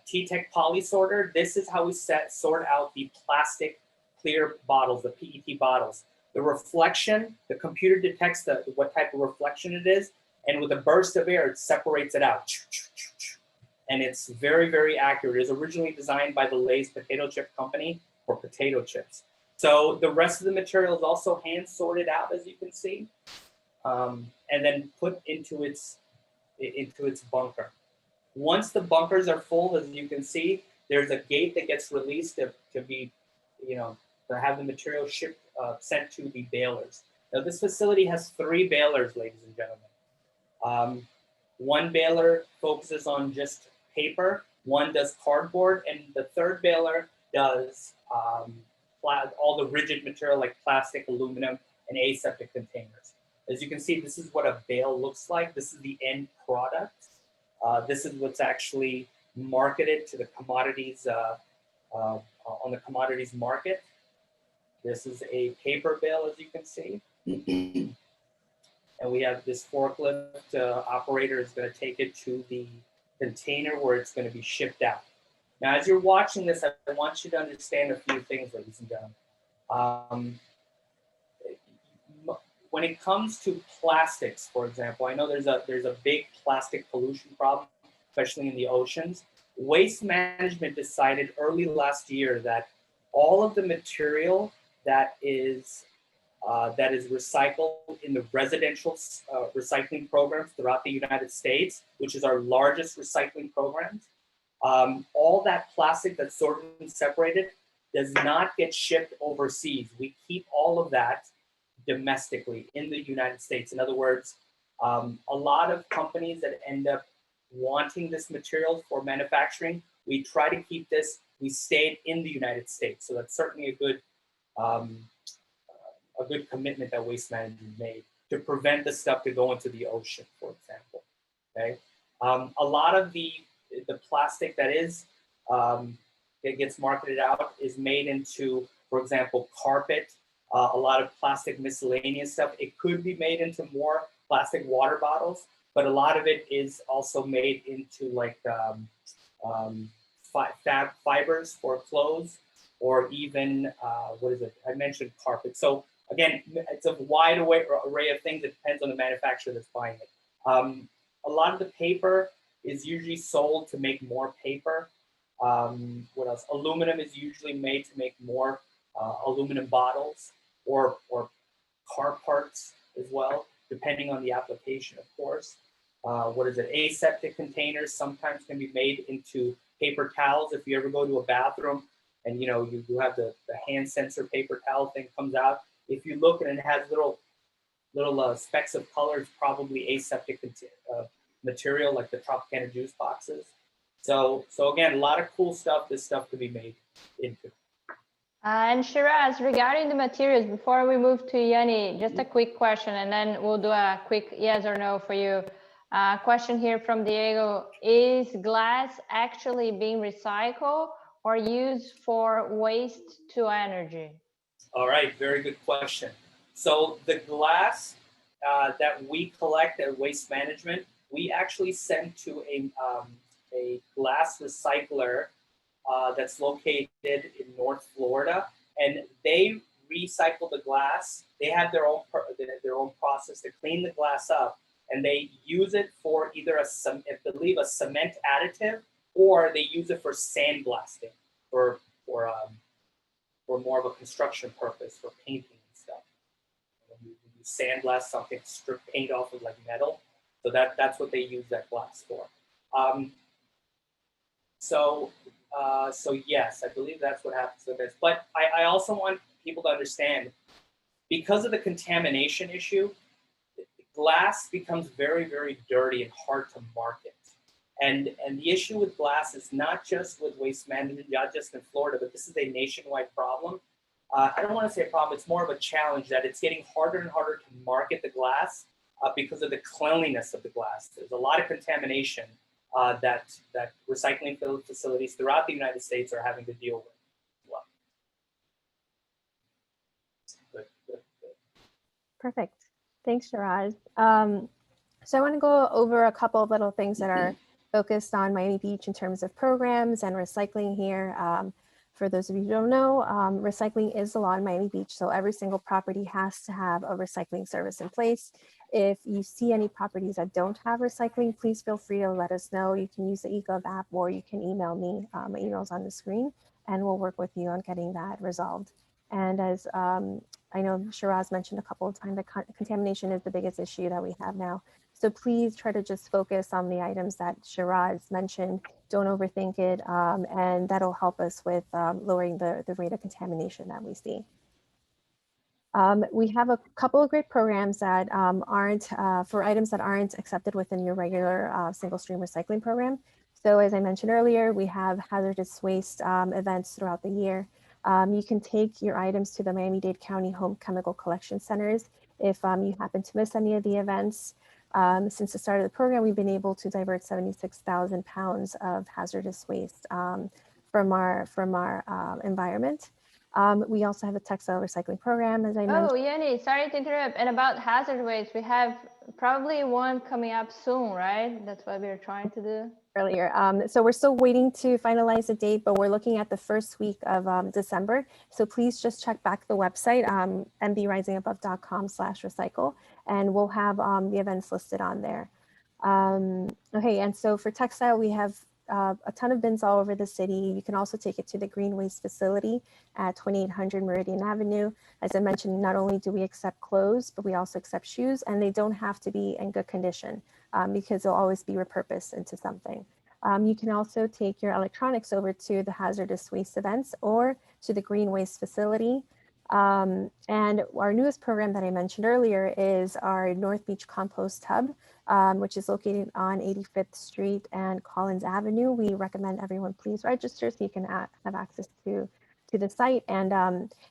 T-Tech poly sorter. This is how we sort out the plastic clear bottles, the PET bottles. The reflection, the computer detects what type of reflection it is, and with a burst of air, it separates it out. And it's very, very accurate. It was originally designed by the Lay's potato chip company for potato chips. So the rest of the material is also hand sorted out, as you can see, and then put into its bunker. Once the bunkers are full, as you can see, there's a gate that gets released to be, to have the material shipped, sent to the balers. Now this facility has 3 balers, ladies and gentlemen. One baler focuses on just paper, one does cardboard, and the third baler does all the rigid material like plastic, aluminum, and aseptic containers. As you can see, this is what a bale looks like. This is the end product. This is what's actually marketed to the commodities on the commodities market. This is a paper bale, as you can see. And we have this forklift operator is going to take it to the container where it's going to be shipped out. Now, as you're watching this, I want you to understand a few things, ladies and gentlemen. When it comes to plastics, for example, I know there's a big plastic pollution problem, especially in the oceans. Waste Management decided early last year that all of the material that is recycled in the residential recycling programs throughout the United States, which is our largest recycling programs, all that plastic that's sorted and separated does not get shipped overseas. We keep all of that domestically in the United States. In other words, a lot of companies that end up wanting this material for manufacturing, we try to keep this, we stayed in the United States. So that's certainly a good commitment that Waste Management made to prevent the stuff to go into the ocean, for example, okay? A lot of the plastic that gets marketed out is made into, for example, carpet, a lot of plastic miscellaneous stuff. It could be made into more plastic water bottles, but a lot of it is also made into like fibers for clothes, or even, I mentioned carpet. So again, it's a wide array of things. It depends on the manufacturer that's buying it. A lot of the paper is usually sold to make more paper. What else? Aluminum is usually made to make more aluminum bottles or car parts. as well, depending on the application, of course. What is it? Aseptic containers sometimes can be made into paper towels. If you ever go to a bathroom and you have the hand sensor paper towel thing comes out, if you look and it has little specks of color, it's probably aseptic material like the Tropicana juice boxes. So again, a lot of cool stuff this stuff could be made into. And Shiraz, regarding the materials, before we move to Yanni, just a quick question, and then we'll do a quick yes or no for you. Question here from Diego: is glass actually being recycled or used for waste to energy? All right, very good question. So the glass that we collect at Waste Management, we actually send to a glass recycler that's located in North Florida, and they recycle the glass. They have their own process to clean the glass up, and they use it for either a cement additive, or they use it for sandblasting for more of a construction purpose, for painting and stuff. When you sandblast something, strip paint off of like metal, so that's what they use that glass for. So yes, I believe that's what happens with this. But I also want people to understand, because of the contamination issue, glass becomes very, very dirty and hard to market. And the issue with glass is not just with Waste Management, not just in Florida, but this is a nationwide problem. I don't want to say a problem, it's more of a challenge that it's getting harder and harder to market the glass because of the cleanliness of the glass. There's a lot of contamination that recycling facilities throughout the United States are having to deal with. Well. Good. Perfect. Thanks, Shiraz. So I want to go over a couple of little things that are focused on Miami Beach in terms of programs and recycling here. For those of you who don't know, recycling is the law in Miami Beach, so every single property has to have a recycling service in place. If you see any properties that don't have recycling, please feel free to let us know. You can use the eGov app, or you can email me. My email's on the screen, and we'll work with you on getting that resolved. And as I know Shiraz mentioned a couple of times, that contamination is the biggest issue that we have now. So please try to just focus on the items that Shiraz mentioned. Don't overthink it, and that'll help us with lowering the rate of contamination that we see. We have a couple of great programs that aren't for items that aren't accepted within your regular single stream recycling program. So as I mentioned earlier, we have hazardous waste events throughout the year. You can take your items to the Miami-Dade County Home Chemical Collection Centers if you happen to miss any of the events. Since the start of the program, we've been able to divert 76,000 pounds of hazardous waste from our environment. We also have a textile recycling program, as I mentioned. Oh, Yanni, sorry to interrupt. And about hazard waste, we have probably one coming up soon, right? That's what we're trying to do. Earlier. So we're still waiting to finalize the date, but we're looking at the first week of December. So please just check back the website, mbrisingabove.com/recycle, and we'll have the events listed on there. Okay, and so for textile, we have a ton of bins all over the city. You can also take it to the Green Waste facility at 2800 Meridian Avenue. As I mentioned, not only do we accept clothes, but we also accept shoes, and they don't have to be in good condition because they'll always be repurposed into something. You can also take your electronics over to the hazardous waste events or to the Green Waste facility. And our newest program that I mentioned earlier is our North Beach Compost Hub, which is located on 85th Street and Collins Avenue. We recommend everyone please register so you can have access to the site. And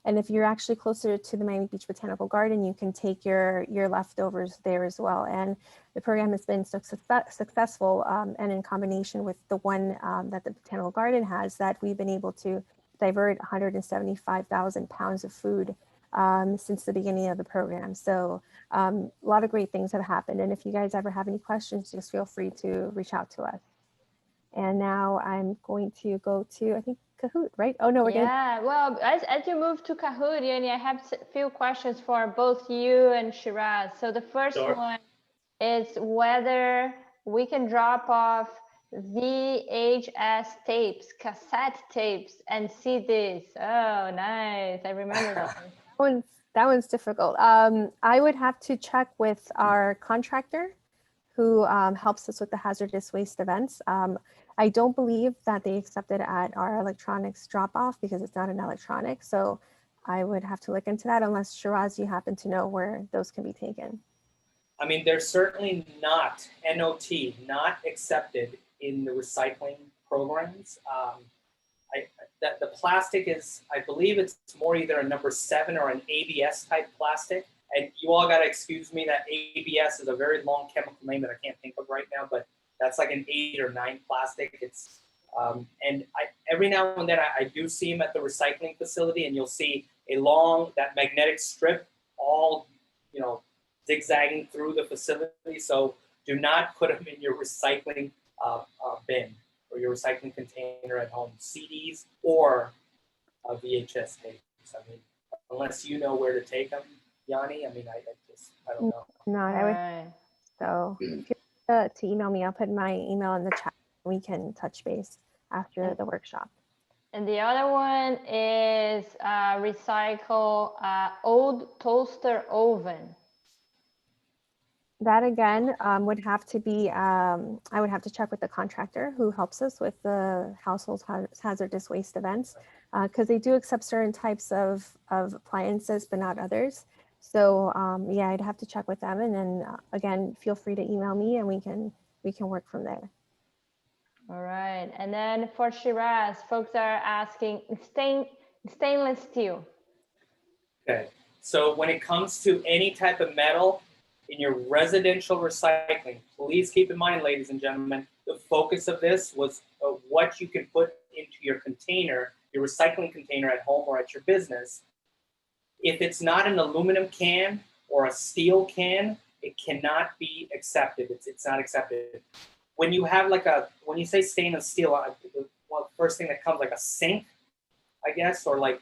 if you're actually closer to the Miami Beach Botanical Garden, you can take your leftovers there as well. And the program has been so successful, and in combination with the one that the Botanical Garden has, that we've been able to divert 175,000 pounds of food since the beginning of the program. So a lot of great things have happened. And if you guys ever have any questions, just feel free to reach out to us. And now I'm going to go to, I think, Kahoot, right? Oh, no, we're going to. Yeah, well, as you move to Kahoot, Yanni, I have a few questions for both you and Shiraz. So the first one is whether we can drop off VHS tapes, cassette tapes, and CDs. Oh, nice. I remember that. That one's difficult. I would have to check with our contractor who helps us with the hazardous waste events. I don't believe that they accept it at our electronics drop off because it's not an electronic. So I would have to look into that unless Shiraz, you happen to know where those can be taken. I mean, they're certainly not NOT, not accepted in the recycling programs. The plastic is, I believe it's more either a number 7 or an ABS type plastic. And you all got to excuse me, that ABS is a very long chemical name that I can't think of right now, but that's like an 8 or 9 plastic. It's and every now and then I do see them at the recycling facility, and you'll see that magnetic strip all, zigzagging through the facility. So do not put them in your recycling bin or your recycling container at home. CDs or VHS tapes. I mean, unless you know where to take them, Yanni. I mean, I don't know. No, I would. So if you want to email me, I'll put my email in the chat. We can touch base after the workshop. And the other one is recycle old toaster oven. That again would have to be, I would have to check with the contractor who helps us with the household hazardous waste events, because they do accept certain types of appliances, but not others. So yeah, I'd have to check with them, and then again, feel free to email me, and we can work from there. All right, and then for Shiraz, folks are asking stainless steel. Okay, so when it comes to any type of metal in your residential recycling, please keep in mind, ladies and gentlemen, the focus of this was what you can put into your container, your recycling container at home or at your business. If it's not an aluminum can or a steel can, it cannot be accepted. It's not accepted. When you have when you say stainless steel, the first thing that comes like a sink, I guess, or like,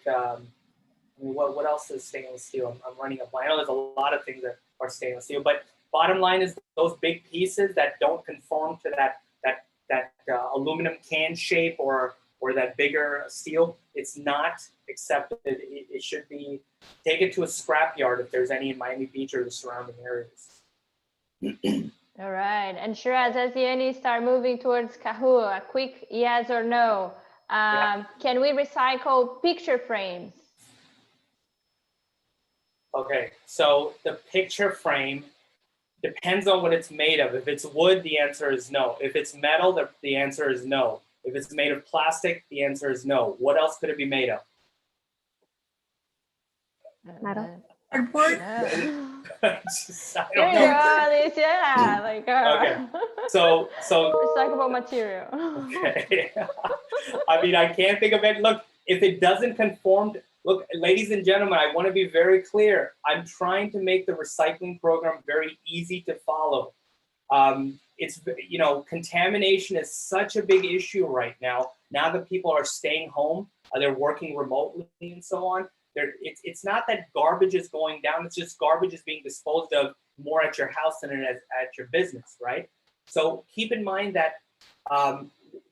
what else is stainless steel? I'm running a blind. I know there's a lot of things that are stainless steel, but bottom line is those big pieces that don't conform to that aluminum can shape or that bigger steel, it's not accepted. It should be, take it to a scrap yard if there's any in Miami Beach or the surrounding areas. All right, and Shiraz, as you start moving towards Kahoo, a quick yes or no. Can we recycle picture frames? Okay, so the picture frame depends on what it's made of. If it's wood, the answer is no. If it's metal, the answer is no. If it's made of plastic, the answer is no. What else could it be made of? Metal. Cardboard. I don't know. Yeah, like Okay, so recyclable material. Okay. I mean, I can't think of it. Look, if it doesn't conform to, look, ladies and gentlemen, I want to be very clear. I'm trying to make the recycling program very easy to follow. It's, contamination is such a big issue right now. Now that people are staying home, they're working remotely and so on. It's not that garbage is going down. It's just garbage is being disposed of more at your house than it is at your business, right? So keep in mind that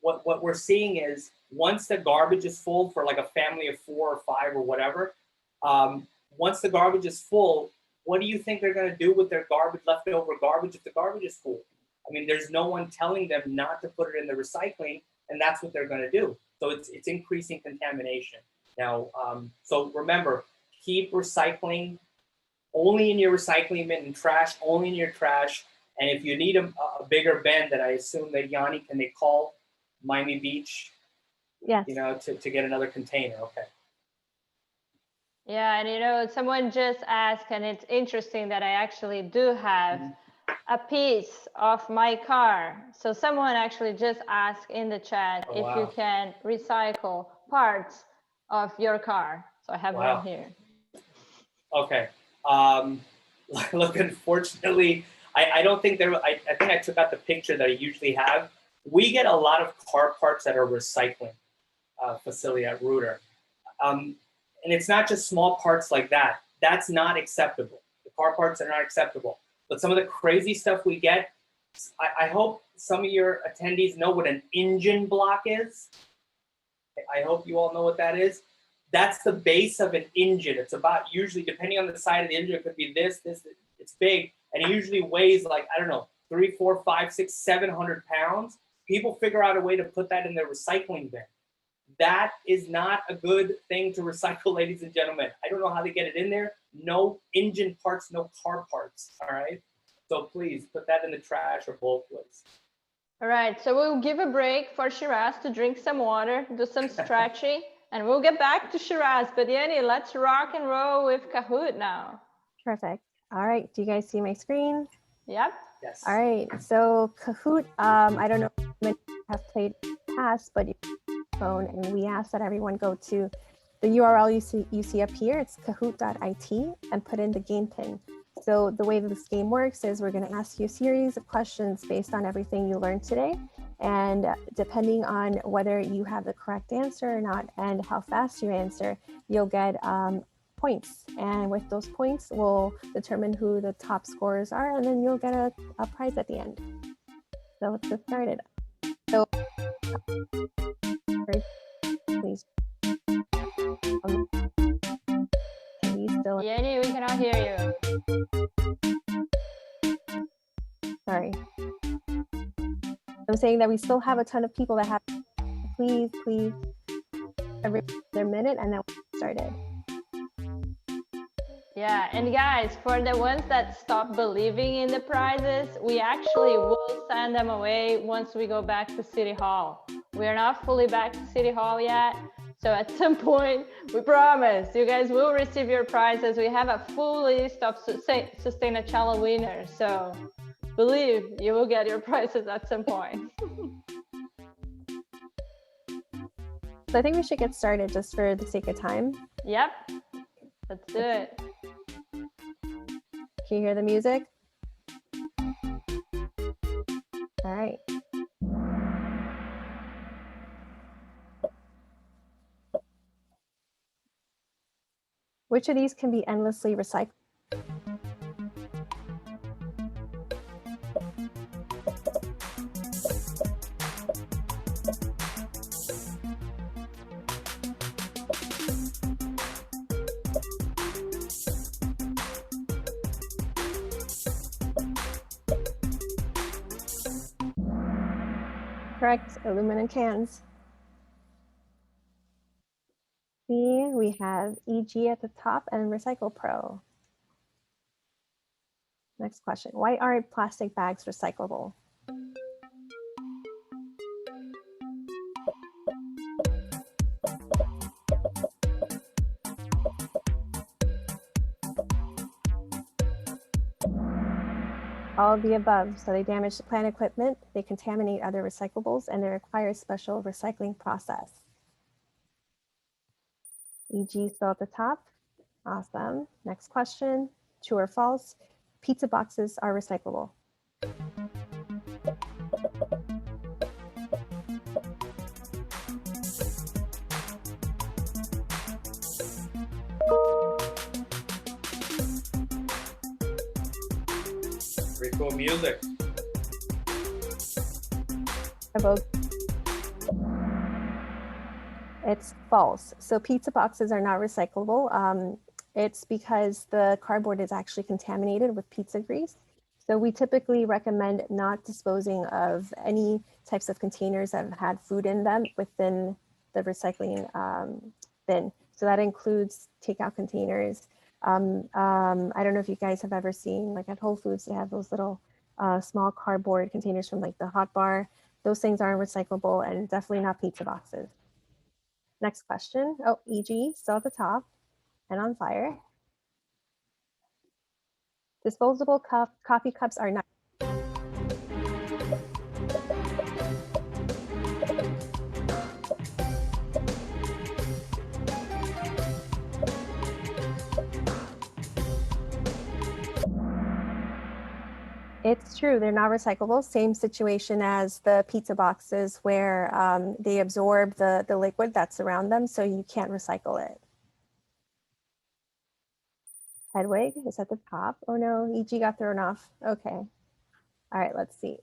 what we're seeing is once the garbage is full for like a family of 4 or 5 or whatever, once the garbage is full, what do you think they're going to do with their leftover garbage if the garbage is full? I mean, there's no one telling them not to put it in the recycling, and that's what they're going to do. So it's increasing contamination. Now, so remember, keep recycling only in your recycling bin, and trash only in your trash. And if you need a bigger bin, that I assume that Yanni, can they call Miami Beach? Yes. To get another container. Okay. Yeah, and someone just asked, and it's interesting that I actually do have a piece of my car. So someone actually just asked in the chat if you can recycle parts of your car. So I have one here. Okay. Look, unfortunately, I don't think I think I took out the picture that I usually have. We get a lot of car parts at our recycling facility at Reuter. And it's not just small parts like that. That's not acceptable. The car parts are not acceptable. But some of the crazy stuff we get, I hope some of your attendees know what an engine block is. I hope you all know what that is. That's the base of an engine. It's about, usually depending on the side of the engine, it could be this, it's big, and it usually weighs like, I don't know, 3, 4, 5, 6, 700 pounds. People figure out a way to put that in their recycling bin. That is not a good thing to recycle, ladies and gentlemen. I don't know how they get it in there. No engine parts, no car parts, all right? So please put that in the trash or both ways. All right, so we'll give a break for Shiraz to drink some water, do some stretching, and we'll get back to Shiraz. But Yanni, let's rock and roll with Kahoot now. Perfect. All right, do you guys see my screen? Yep. Yes. All right, so Kahoot, I don't know if many have played past, but phone, and we ask that everyone go to the URL you see up here. It's kahoot.it and put in the game pin. So the way that this game works is we're going to ask you a series of questions based on everything you learned today. And depending on whether you have the correct answer or not and how fast you answer, you'll get points. And with those points, we'll determine who the top scorers are, and then you'll get a prize at the end. So let's get started. So please. Yanni, we cannot hear you. Sorry. I'm saying that we still have a ton of people that have, please, every minute, and then we started. Yeah, and guys, for the ones that stop believing in the prizes, we actually will send them away once we go back to City Hall. We are not fully back to City Hall yet, so at some point, we promise, you guys will receive your prizes. We have a full list of Sustainachella winners, so believe you will get your prizes at some point. So I think we should get started just for the sake of time. Yep, let's do it. Can you hear the music? All right. Which of these can be endlessly recycled? Correct, aluminum cans. C, we have EG at the top and Recycle Pro. Next question, why aren't plastic bags recyclable? All of the above. So they damage the plant equipment, they contaminate other recyclables, and they require a special recycling process. EG still at the top. Awesome. Next question, true or false? Pizza boxes are recyclable. Pretty cool music. It's false. So pizza boxes are not recyclable. It's because the cardboard is actually contaminated with pizza grease. So we typically recommend not disposing of any types of containers that have had food in them within the recycling bin. So that includes takeout containers. I don't know if you guys have ever seen, like at Whole Foods, they have those little small cardboard containers from like the hot bar. Those things aren't recyclable, and definitely not pizza boxes. Next question. Oh, EG, still at the top and on fire. Disposable coffee cups are not. It's true, they're not recyclable. Same situation as the pizza boxes where they absorb the liquid that's around them, so you can't recycle it. Hedwig is at the top. Oh no, EG got thrown off. Okay. All right, let's see.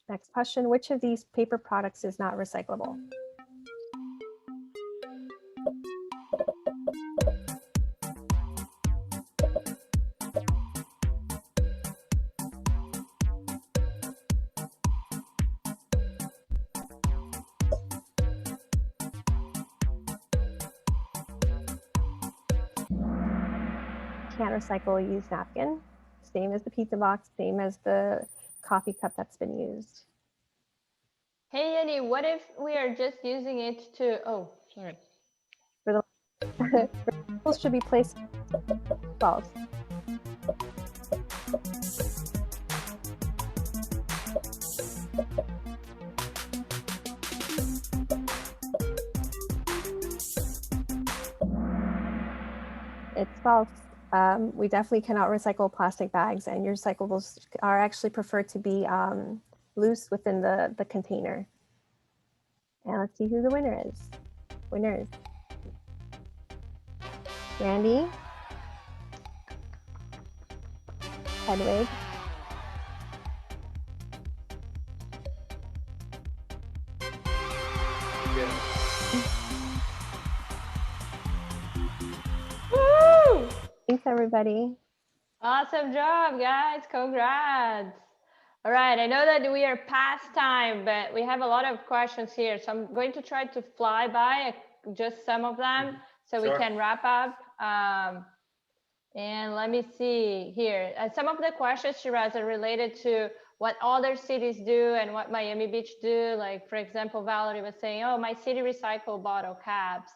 Next question, which of these paper products is not recyclable? can't recycle a used napkin. Same as the pizza box, same as the coffee cup that's been used. Hey, Yanni, what if we are just using it to, oh, sorry. Recyclables should be placed false. It's false. We definitely cannot recycle plastic bags, and your recyclables are actually preferred to be loose within the container. And let's see who the winner is. Winners. Randy, Hedwig, Woo! thanks everybody. Awesome job, guys. Congrats. All right, I know that we are past time, but we have a lot of questions here. So I'm going to try to fly by just some of them so Sure. we can wrap up. And let me see here. Some of the questions, Shiraz, are related to what other cities do and what Miami Beach do. Like, for example, Valerie was saying, oh, my city recycle bottle caps.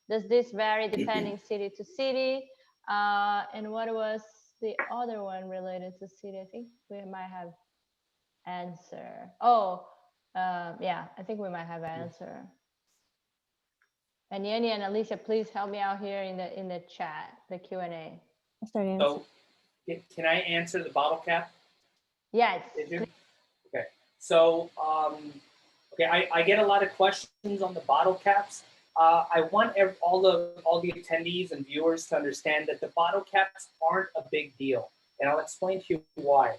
Does this vary depending city to city? And what was the other one related to city? I think we might have answer. Oh, yeah, I think we might have answer. And Yanni and Alicia, please help me out here in the chat, the Q&A. I'll start answering. So can I answer the bottle cap? Yes. Did you? Okay. So, okay, I get a lot of questions on the bottle caps. I want all the attendees and viewers to understand that the bottle caps aren't a big deal, and I'll explain to you why.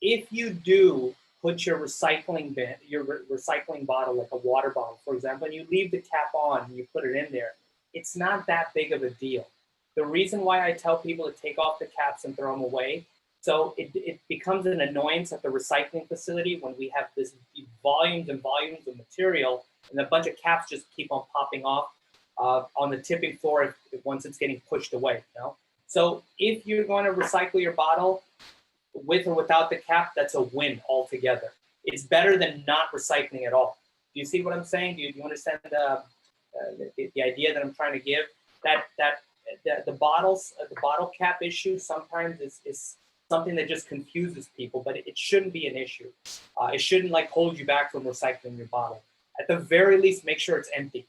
If you do put your recycling bin, your recycling bottle, like a water bottle, for example, and you leave the cap on and you put it in there, it's not that big of a deal. The reason why I tell people to take off the caps and throw them away, so it becomes an annoyance at the recycling facility when we have this volumes and volumes of material and a bunch of caps just keep on popping off on the tipping floor once it's getting pushed away. You know? So if you're going to recycle your bottle with or without the cap, that's a win altogether. It's better than not recycling at all. Do you see what I'm saying? Do you understand the idea that I'm trying to give? That the bottle cap issue sometimes is something that just confuses people, but it shouldn't be an issue. It shouldn't like hold you back from recycling your bottle. At the very least, make sure it's empty,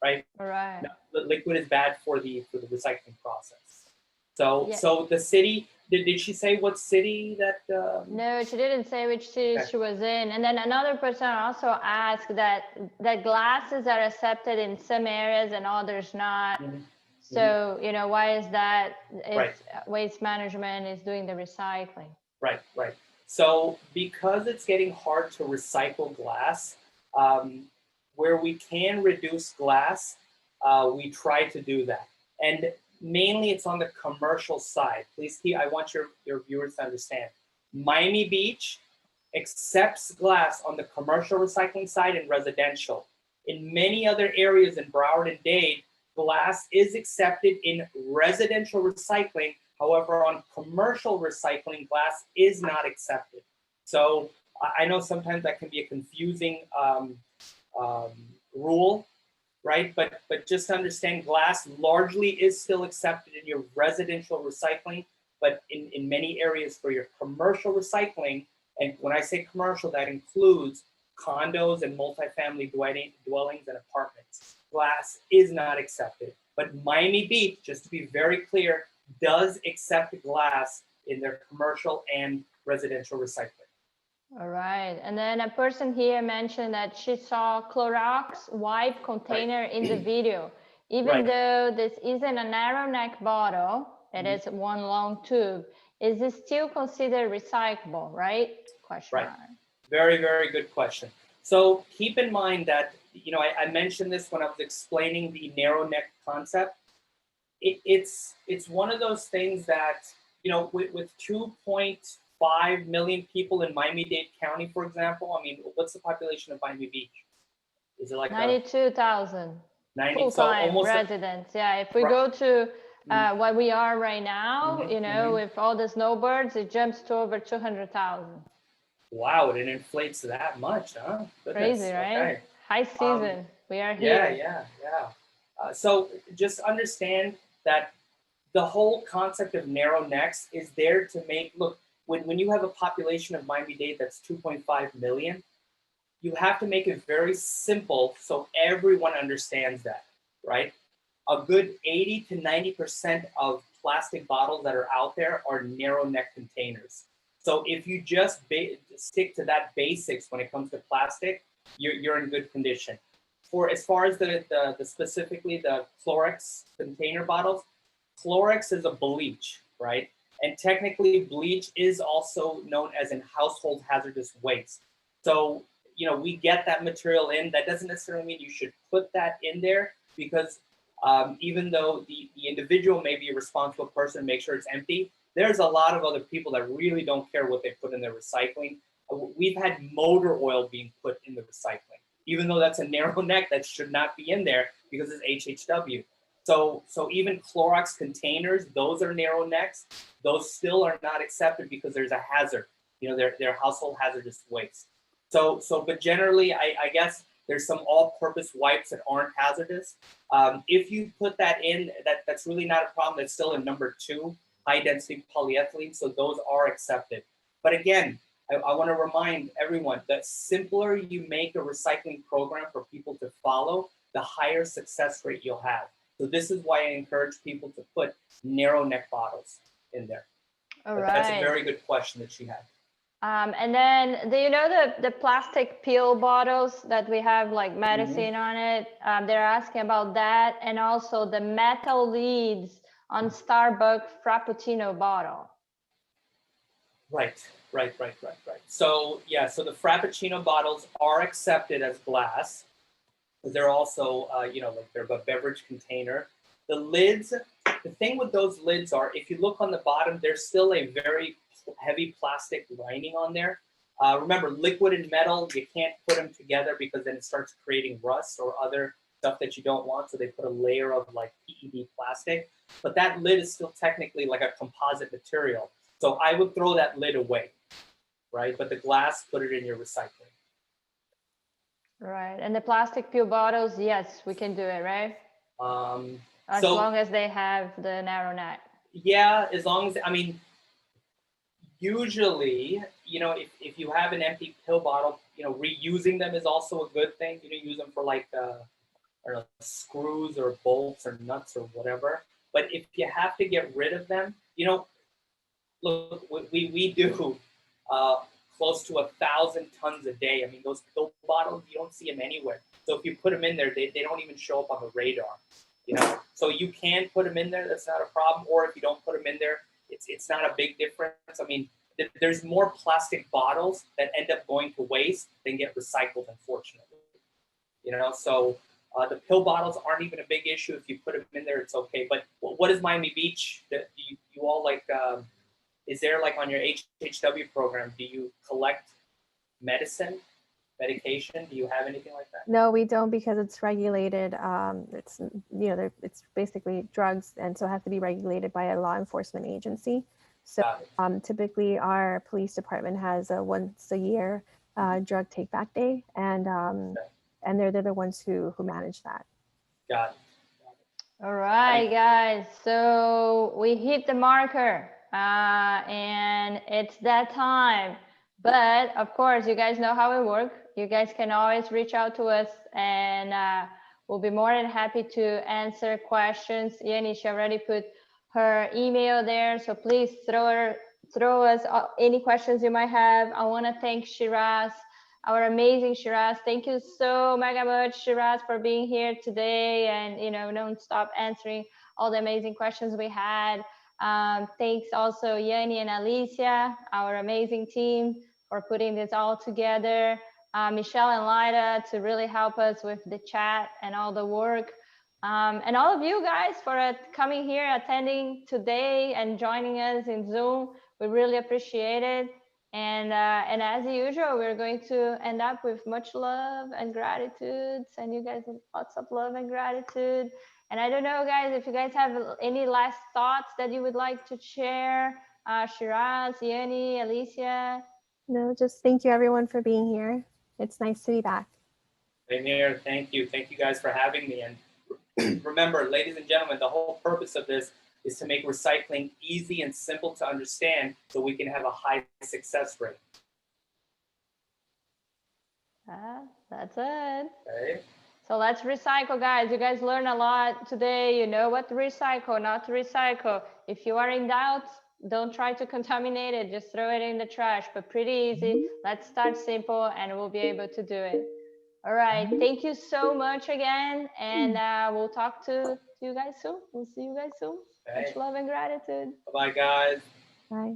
right? All right. No, the liquid is bad for the recycling process. So Yeah. so the city, did she say what city that? No, she didn't say which city Okay. she was in. And then another person also asked that glasses are accepted in some areas and others not. Mhm. So, you know, why is that if Right. waste management is doing the recycling? Right, right. So because it's getting hard to recycle glass, where we can reduce glass, we try to do that. And mainly it's on the commercial side. Please keep, I want your viewers to understand. Miami Beach accepts glass on the commercial recycling side and residential. In many other areas in Broward and Dade, glass is accepted in residential recycling. However, on commercial recycling, glass is not accepted. So I know sometimes that can be a confusing rule, right? But just understand glass largely is still accepted in your residential recycling, but in many areas for your commercial recycling, and when I say commercial, that includes condos and multifamily dwellings and apartments. Glass is not accepted. But Miami Beach, just to be very clear, does accept glass in their commercial and residential recycling. All right. And then a person here mentioned that she saw Clorox wipe container in the video. Even though this isn't a narrow neck bottle, it is one long tube, is this still considered recyclable, right? Question mark. Very, very good question. So keep in mind that, you know, I mentioned this when I was explaining the narrow neck concept. It's one of those things that, you know, with 2.5 million people in Miami-Dade County, for example, I mean, what's the population of Miami Beach? Is it like 92,000 90? full-time residents. Yeah, if we go to what we are right now, Mhm, you know, mhm. with all the snowbirds, it jumps to over 200,000. Wow, it inflates that much, huh? Goodness. Crazy, right? Okay. High season. We are Yeah, here. yeah. So just understand that the whole concept of narrow necks is there to make, look, when you have a population of Miami-Dade that's 2.5 million, you have to make it very simple so everyone understands that, right? A good 80 to 90% of plastic bottles that are out there are narrow neck containers. So if you just stick to that basics when it comes to plastic, you're in good condition. For as far as the specifically the Clorox container bottles, Clorox is a bleach, right? And technically bleach is also known as an household hazardous waste. So, you know, we get that material in. That doesn't necessarily mean you should put that in there because even though the individual may be a responsible person to make sure it's empty, there's a lot of other people that really don't care what they put in their recycling. We've had motor oil being put in the recycling, even though that's a narrow neck that should not be in there because it's HHW. So even Clorox containers, those are narrow necks. Those still are not accepted because there's a hazard. You know, they're household hazardous waste. But generally, I guess there's some all-purpose wipes that aren't hazardous. If you put that in, that's really not a problem. That's still a number 2, high-density polyethylene. So those are accepted. But again, I want to remind everyone that simpler you make a recycling program for people to follow, the higher success rate you'll have. So this is why I encourage people to put narrow neck bottles in there. All That's a right. very good question that she had. And then, do you know the plastic pill bottles that we have like medicine on it? They're asking about that, and also the metal leads on Starbucks Frappuccino bottle. Right. So yeah, so the Frappuccino bottles are accepted as glass. They're also, you know, like they're a beverage container. The lids, the thing with those lids are, if you look on the bottom, there's still a very heavy plastic lining on there. Remember, liquid and metal, you can't put them together because then it starts creating rust or other stuff that you don't want. So they put a layer of like PED plastic, but that lid is still technically like a composite material. So I would throw that lid away, right? But the glass, put it in your recycling. Right. And the plastic pill bottles, yes, we can do it, right? As long as they have the narrow neck. Yeah, as long as, I mean, usually, you know, if you have an empty pill bottle, you know, reusing them is also a good thing. You know, use them for like, I don't know, screws or bolts or nuts or whatever. But if you have to get rid of them, you know, look, we do close to 1,000 tons a day. I mean, those pill bottles, you don't see them anywhere. So if you put them in there, they don't even show up on the radar. You know, so you can put them in there. That's not a problem. Or if you don't put them in there, it's not a big difference. I mean, there's more plastic bottles that end up going to waste than get recycled, unfortunately. You know, so the pill bottles aren't even a big issue. If you put them in there, it's okay. But what is Miami Beach? That you all like? Is there like on your HHW program? Do you collect medication? Do you have anything like that? No, we don't because it's regulated. It's it's basically drugs, and so it has to be regulated by a law enforcement agency. So typically, our police department has a once a year drug take back day, and they're the ones who manage that. Got it. All right, guys. So we hit the marker, and it's that time. But of course, you guys know how it works. You guys can always reach out to us, and we'll be more than happy to answer questions. Yeni, she already put her email there, so please throw us any questions you might have. I want to thank Shiraz, our amazing Shiraz. Thank you so mega much, Shiraz, for being here today and, you know, non-stop answering all the amazing questions we had. Thanks also Yeni and Alicia, our amazing team, for putting this all together. Michelle and Lida to really help us with the chat and all the work. And all of you guys for coming here, attending today and joining us in Zoom. We really appreciate it. And as usual, we're going to end up with much love and gratitude. Send you guys lots of love and gratitude. And I don't know, guys, if you guys have any last thoughts that you would like to share. Shiraz, Yeni, Alicia. No, just thank you everyone for being here. It's nice to be back. Same here. Thank you. Thank you guys for having me. And remember, ladies and gentlemen, the whole purpose of this is to make recycling easy and simple to understand so we can have a high success rate. That's it. Okay. So let's recycle, guys. You guys learn a lot today. You know what to recycle, not to recycle. If you are in doubt, don't try to contaminate it. Just throw it in the trash, but pretty easy. Let's start simple and we'll be able to do it. All right. Thank you so much again. And we'll talk to you guys soon. We'll see you guys soon. Okay. Much love and gratitude. Bye-bye, guys. Bye.